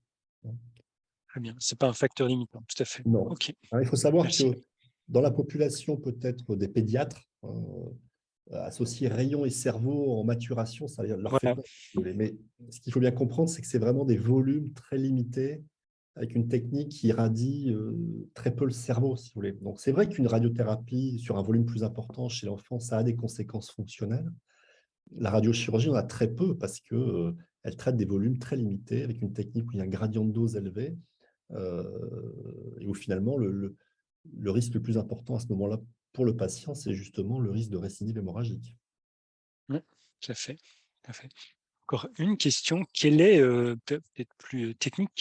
Très bien. C'est pas un facteur limitant, tout à fait. Non. OK, Alors, il faut savoir merci. que dans la population peut-être des pédiatres, associer rayon et cerveau en maturation, ça leur fait Voilà. peur. Mais ce qu'il faut bien comprendre, c'est que c'est vraiment des volumes très limités avec une technique qui irradie très peu le cerveau, si vous voulez. Donc, c'est vrai qu'une radiothérapie sur un volume plus important chez l'enfant, ça a des conséquences fonctionnelles. La radiochirurgie, on a très peu parce que elle traite des volumes très limités avec une technique où il y a un gradient de dose élevé et où finalement le risque le plus important à ce moment-là pour le patient, c'est justement le risque de récidive hémorragique. Oui, tout à fait. Tout à fait. Encore une question. Quelle est, peut-être plus technique,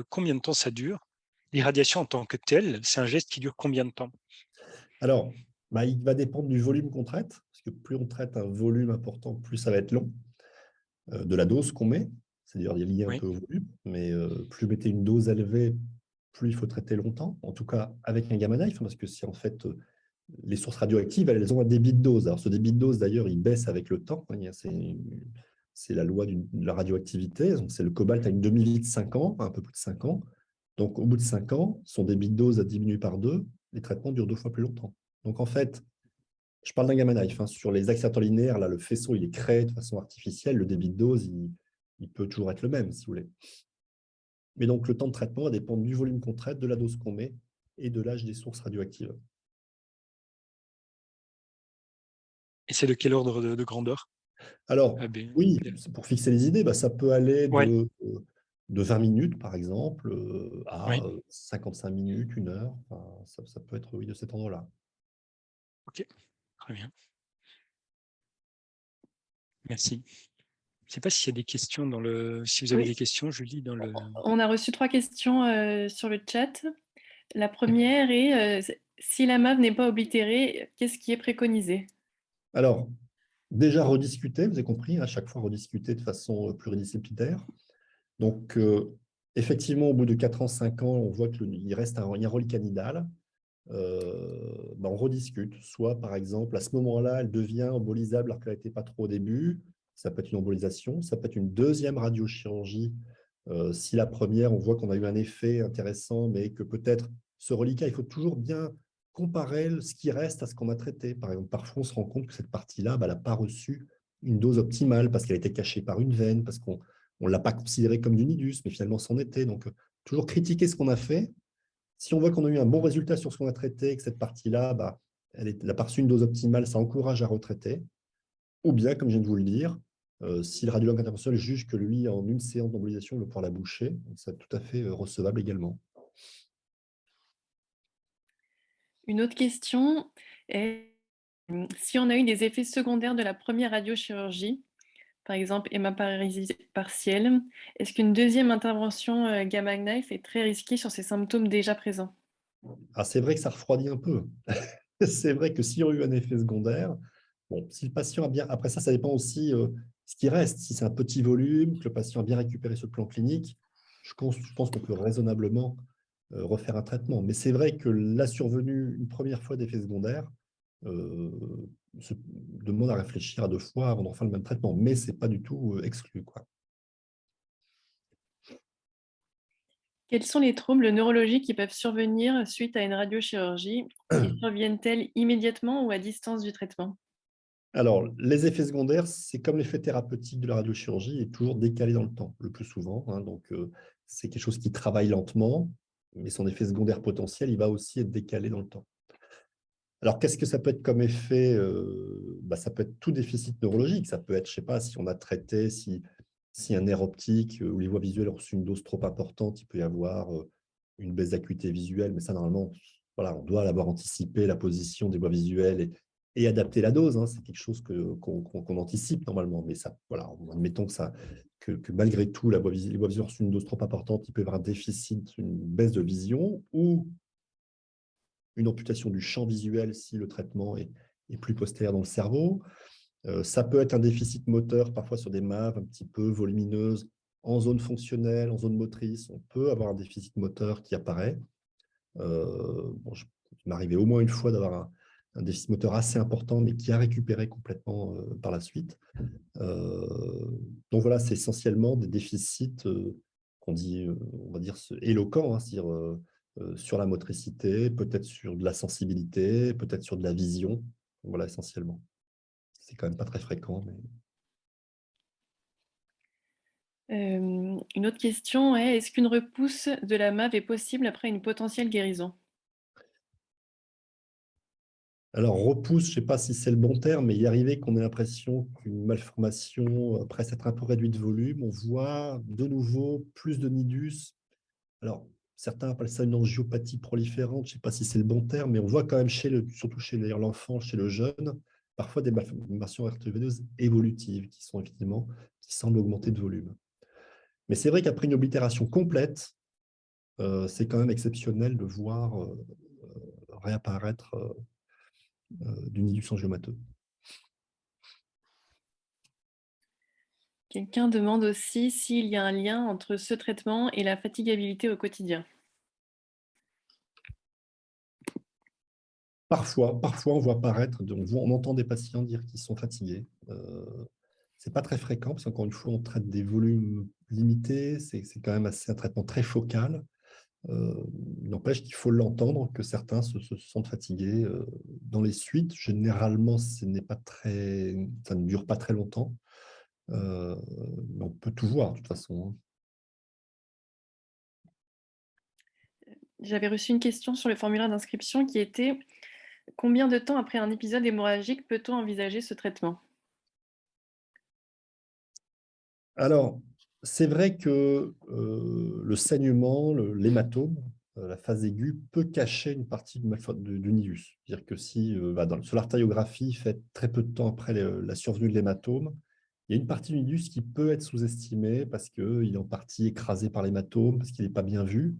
combien de temps ça dure? L'irradiation en tant que telle, c'est un geste qui dure combien de temps? Alors, il va dépendre du volume qu'on traite, parce que plus on traite un volume important, plus ça va être long, de la dose qu'on met, c'est-à-dire lié un Oui, peu au volume, mais plus vous mettez une dose élevée, plus il faut traiter longtemps, en tout cas avec un gamma knife, parce que si en fait les sources radioactives, elles ont un débit de dose. Alors ce débit de dose, d'ailleurs, il baisse avec le temps. C'est la loi de la radioactivité. Donc c'est le cobalt a une demi-vie de 5 ans, un peu plus de 5 ans. Donc au bout de 5 ans, son débit de dose a diminué par 2, les traitements durent 2 fois plus longtemps. Donc en fait, je parle d'un gamma knife. Sur les accélérateurs linéaires, là, le faisceau, il est créé de façon artificielle. Le débit de dose, il peut toujours être le même, si vous voulez. Mais donc, le temps de traitement va dépendre du volume qu'on traite, de la dose qu'on met et de l'âge des sources radioactives. Et c'est de quel ordre de grandeur? Alors, oui, B. c'est pour fixer les idées, ça peut aller Ouais, de 20 minutes, par exemple, à oui, 55 minutes, 1 heure. Enfin, ça peut être, oui, de cet ordre-là. ok, très bien, merci. Je ne sais pas s'il y a des questions si vous avez Oui, des questions, Julie, dans le. on a reçu 3 questions, sur le chat. La première est, si la MAV n'est pas oblitérée, qu'est-ce qui est préconisé? Alors, déjà rediscuter, vous avez compris, à chaque fois rediscuter de façon pluridisciplinaire. Donc, effectivement, au bout de 4 ans, 5 ans, on voit qu'il reste il y a un reliquat nidal. On rediscute. Soit, par exemple, à ce moment-là, elle devient embolisable alors qu'elle n'était pas trop au début. Ça peut être une embolisation. Ça peut être une deuxième radiochirurgie. Si la première, on voit qu'on a eu un effet intéressant, mais que peut-être ce reliquat, il faut toujours bien comparer ce qui reste à ce qu'on a traité. Par exemple, parfois, on se rend compte que cette partie-là, elle n'a pas reçu une dose optimale parce qu'elle a été cachée par une veine, parce qu'on ne l'a pas considéré comme du nidus, mais finalement, c'en était. Donc, toujours critiquer ce qu'on a fait. Si on voit qu'on a eu un bon résultat sur ce qu'on a traité, que cette partie-là, elle n'a pas reçu une dose optimale, ça encourage à retraiter. Ou bien, comme je viens de vous le dire, si le radiologue interventionnel juge que lui, en une séance d'embolisation, il va pouvoir la boucher, c'est tout à fait recevable également. Une autre question est, si on a eu des effets secondaires de la première radiochirurgie, par exemple hémaparalysie partielle, est-ce qu'une deuxième intervention, Gamma Knife est très risquée sur ces symptômes déjà présents? Ah, c'est vrai que ça refroidit un peu. C'est vrai que s'il y a eu un effet secondaire, bon, si le patient a bien. Après ça, ça dépend aussi ce qui reste. Si c'est un petit volume, que le patient a bien récupéré sur le plan clinique, je pense qu'on peut raisonnablement refaire un traitement. Mais c'est vrai que la survenue une première fois d'effet secondaire euh, se demande à réfléchir à 2 fois avant d'en faire le même traitement. Mais ce n'est pas du tout exclu, quoi. Quels sont les troubles neurologiques qui peuvent survenir suite à une radiochirurgie et surviennent-elles immédiatement ou à distance du traitement? Alors, les effets secondaires, c'est comme l'effet thérapeutique de la radiochirurgie, est toujours décalé dans le temps, le plus souvent, hein. Donc, c'est quelque chose qui travaille lentement, mais son effet secondaire potentiel, il va aussi être décalé dans le temps. Alors, qu'est-ce que ça peut être comme effet? Ça peut être tout déficit neurologique. Ça peut être, je ne sais pas, si on a traité, si un nerf optique ou les voies visuelles ont reçu une dose trop importante, il peut y avoir une baisse d'acuité visuelle. Mais ça, normalement, voilà, on doit l'avoir anticipé, la position des voies visuelles et adapter la dose, hein. C'est quelque chose qu'on anticipe normalement. Mais ça, voilà, admettons que malgré tout, les voies visuelles ont reçu une dose trop importante, il peut y avoir un déficit, une baisse de vision ou une amputation du champ visuel si le traitement est plus postérieur dans le cerveau. Ça peut être un déficit moteur, parfois sur des MAV un petit peu volumineuses, en zone fonctionnelle, en zone motrice. On peut avoir un déficit moteur qui apparaît. Il m'est arrivé au moins une fois d'avoir un déficit moteur assez important, mais qui a récupéré complètement par la suite. Donc voilà, c'est essentiellement des déficits qu'on dit, on va dire, éloquents, hein, c'est-à-dire sur la motricité, peut-être sur de la sensibilité, peut-être sur de la vision. Voilà, essentiellement. C'est quand même pas très fréquent. Mais... Une autre question est, est-ce qu'une repousse de la MAV est possible après une potentielle guérison? Alors, repousse, je ne sais pas si c'est le bon terme, mais y arriver qu'on ait l'impression qu'une malformation, après s'être un peu réduite de volume, on voit de nouveau plus de nidus. Alors, certains appellent ça une angiopathie proliférante, je ne sais pas si c'est le bon terme, mais on voit quand même, surtout chez l'enfant, chez le jeune, parfois des malformations artérioveineuses évolutives qui semblent augmenter de volume. Mais c'est vrai qu'après une oblitération complète, c'est quand même exceptionnel de voir réapparaître du nidus angiomateux. Quelqu'un demande aussi s'il y a un lien entre ce traitement et la fatigabilité au quotidien. Parfois, on voit apparaître, on entend des patients dire qu'ils sont fatigués. Ce n'est pas très fréquent, parce qu'encore une fois, on traite des volumes limités, c'est quand même un traitement très focal. Il n'empêche qu'il faut l'entendre, que certains se sentent fatigués dans les suites. Généralement, ça ne dure pas très longtemps. Mais on peut tout voir, de toute façon, hein. J'avais reçu une question sur le formulaire d'inscription qui était Combien de temps après un épisode hémorragique peut-on envisager ce traitement? Alors, c'est vrai que le saignement, l'hématome, la phase aiguë, peut cacher une partie du nidus. C'est-à-dire que si, sur l'artériographie, faite très peu de temps après la survenue de l'hématome, il y a une partie du nidus qui peut être sous-estimée parce qu'il est en partie écrasé par l'hématome, parce qu'il n'est pas bien vu.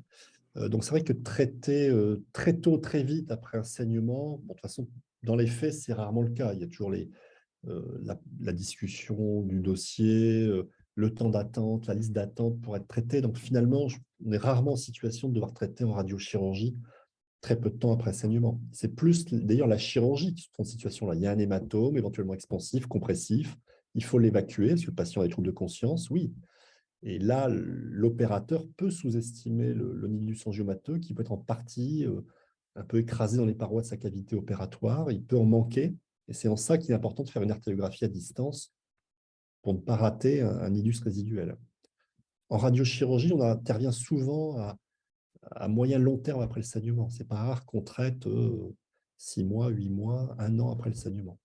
Donc, c'est vrai que traiter très tôt, très vite après un saignement, bon, de toute façon, dans les faits, c'est rarement le cas. Il y a toujours la discussion du dossier, le temps d'attente, la liste d'attente pour être traité. Donc, finalement, on est rarement en situation de devoir traiter en radiochirurgie très peu de temps après un saignement. C'est plus, d'ailleurs, la chirurgie qui se trouve en cette situation-là. Il y a un hématome, éventuellement expansif, compressif. Il faut l'évacuer parce que le patient a des troubles de conscience, oui. Et là, l'opérateur peut sous-estimer le nidus angiomateux qui peut être en partie un peu écrasé dans les parois de sa cavité opératoire. Il peut en manquer. Et c'est en ça qu'il est important de faire une artériographie à distance pour ne pas rater un nidus résiduel. En radiochirurgie, on intervient souvent à moyen long terme après le saignement. Ce n'est pas rare qu'on traite 6 mois, 8 mois, 1 an après le saignement.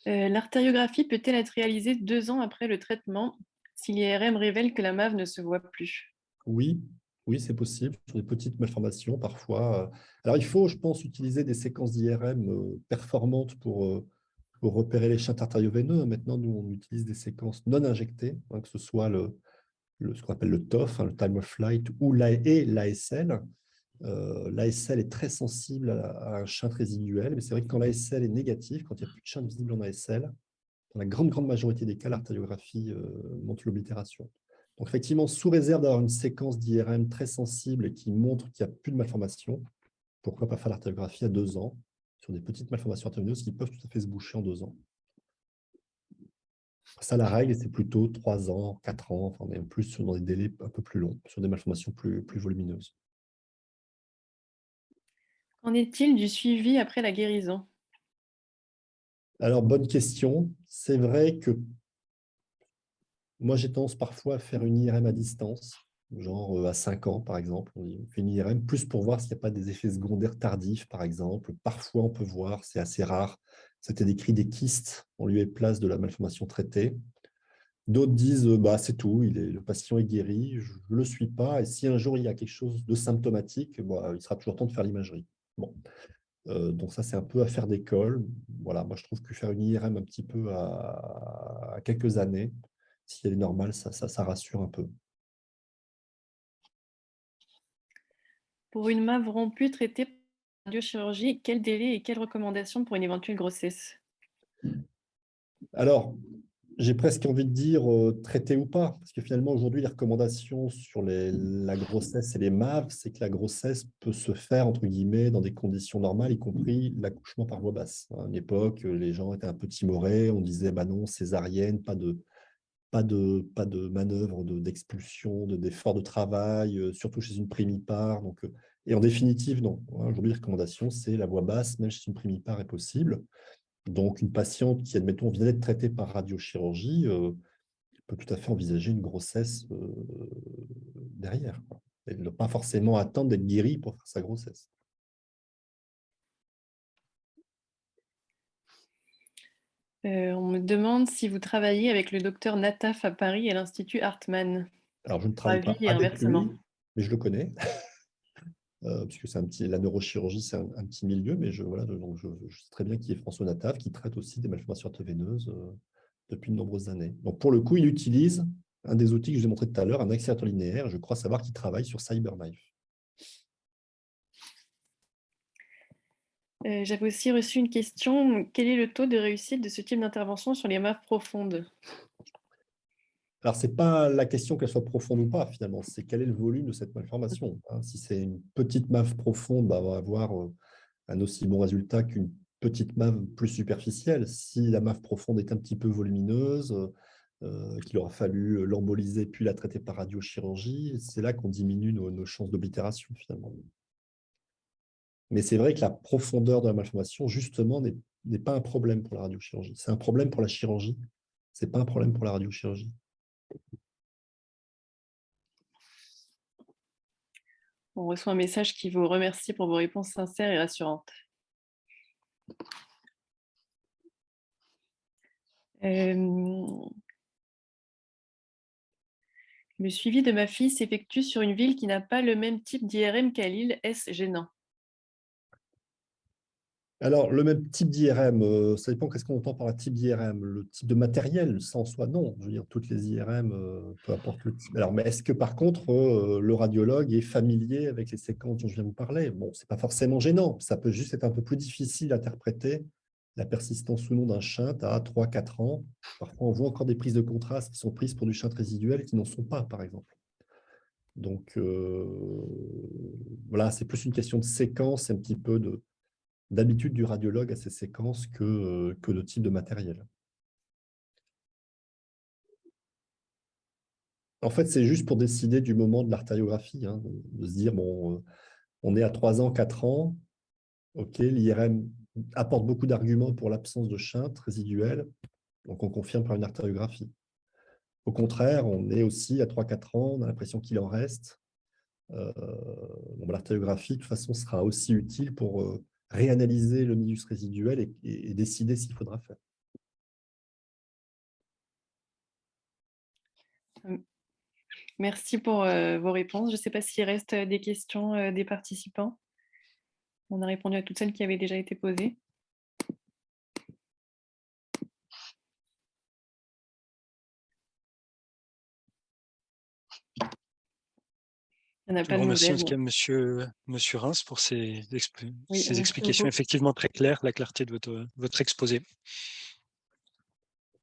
L'artériographie peut-elle être réalisée 2 ans après le traitement si l'IRM révèle que la MAV ne se voit plus? Oui, oui, c'est possible, sur des petites malformations parfois. Alors, il faut, je pense, utiliser des séquences d'IRM performantes pour repérer les chantes artério-veineux. Maintenant, nous, on utilise des séquences non injectées, que ce soit ce qu'on appelle le TOF, le time of flight, ou l'ASL. L'ASL est très sensible à un shunt résiduel, mais c'est vrai que quand l'ASL est négatif, quand il n'y a plus de shunt visible en ASL, dans la grande majorité des cas, l'artériographie montre l'oblitération. Donc, effectivement, sous réserve d'avoir une séquence d'IRM très sensible et qui montre qu'il n'y a plus de malformation, pourquoi pas faire l'artériographie à 2 ans sur des petites malformations artérioveineuses qui peuvent tout à fait se boucher en 2 ans. Ça, la règle, c'est plutôt 3 ans, 4 ans, enfin, même plus dans des délais un peu plus longs, sur des malformations plus volumineuses. Qu'en est-il du suivi après la guérison? Alors, bonne question. C'est vrai que moi, j'ai tendance parfois à faire une IRM à distance, genre à 5 ans, par exemple. On fait une IRM plus pour voir s'il n'y a pas des effets secondaires tardifs, par exemple. Parfois, on peut voir, c'est assez rare, c'était décrit des kystes en lieu et place de la malformation traitée. D'autres disent, c'est tout, le patient est guéri, je ne le suis pas, et si un jour il y a quelque chose de symptomatique, il sera toujours temps de faire l'imagerie. Bon. Donc ça, c'est un peu affaire d'école. Voilà, moi, je trouve que faire une IRM un petit peu à quelques années, si elle est normale, ça rassure un peu. Pour une MAV rompue traitée par radiochirurgie, quel délai et quelles recommandations pour une éventuelle grossesse? Alors, j'ai presque envie de dire traiter ou pas, parce que finalement, aujourd'hui, les recommandations sur la grossesse et les MAV, c'est que la grossesse peut se faire, entre guillemets, dans des conditions normales, y compris l'accouchement par voie basse. À une époque, les gens étaient un peu timorés, on disait, non, césarienne, pas de manœuvre d'expulsion, d'effort de travail, surtout chez une primipare. Donc, et en définitive, non. Aujourd'hui, les recommandations, c'est la voie basse, même chez une primipare, est possible. Donc, une patiente qui, admettons, vient d'être traitée par radiochirurgie peut tout à fait envisager une grossesse derrière, quoi. Elle ne doit pas forcément attendre d'être guérie pour faire sa grossesse. On me demande si vous travaillez avec le docteur Nataf à Paris et l'Institut Hartmann. Alors, je ne travaille Ravi pas et avec inversement. lui, mais je le connais. Puisque la neurochirurgie, c'est un petit milieu, mais je sais très bien qui est François Nataf, qui traite aussi des malformations artério-veineuses depuis de nombreuses années. Donc, pour le coup, il utilise un des outils que je vous ai montré tout à l'heure, un accélérateur linéaire. Je crois savoir qu'il travaille sur CyberKnife. J'avais aussi reçu une question. Quel est le taux de réussite de ce type d'intervention sur les MAV profondes? Alors, ce n'est pas la question qu'elle soit profonde ou pas, finalement, c'est quel est le volume de cette malformation. Si c'est une petite MAV profonde, on va avoir un aussi bon résultat qu'une petite MAV plus superficielle. Si la MAV profonde est un petit peu volumineuse, qu'il aura fallu l'emboliser puis la traiter par radiochirurgie, c'est là qu'on diminue nos chances d'oblitération, finalement. Mais c'est vrai que la profondeur de la malformation, justement, n'est pas un problème pour la radiochirurgie. C'est un problème pour la chirurgie, ce n'est pas un problème pour la radiochirurgie. On reçoit un message qui vous remercie pour vos réponses sincères et rassurantes. Le suivi de ma fille s'effectue sur une ville qui n'a pas le même type d'IRM qu'à Lille. Est-ce gênant? Alors, le même type d'IRM, ça dépend qu'est-ce qu'on entend par un type d'IRM. Le type de matériel, ça en soi, non. Je veux dire, toutes les IRM, peu importe le type. Alors, mais est-ce que par contre, le radiologue est familier avec les séquences dont je viens de vous parler? Bon, ce n'est pas forcément gênant. Ça peut juste être un peu plus difficile à interpréter la persistance ou non d'un shunt à 3-4 ans. Parfois, on voit encore des prises de contraste qui sont prises pour du shunt résiduel qui n'en sont pas, par exemple. Donc, voilà, c'est plus une question de séquence, un petit peu d'habitude du radiologue à ces séquences que de type de matériel. En fait, c'est juste pour décider du moment de l'artériographie, hein, de se dire, bon, on est à 3 ans, 4 ans, ok, l'IRM apporte beaucoup d'arguments pour l'absence de shunt résiduel, donc on confirme par une artériographie. Au contraire, on est aussi à 3-4 ans, on a l'impression qu'il en reste. L'artériographie, de toute façon, sera aussi utile pour réanalyser le nidus résiduel et décider s'il faudra faire. Merci pour vos réponses. Je ne sais pas s'il reste des questions des participants. On a répondu à toutes celles qui avaient déjà été posées. Il n'y en a Je pas vous de remercie en nouvelles. tout cas, monsieur Reims, pour ces Oui, explications merci beaucoup. effectivement très claires, la clarté de votre exposé.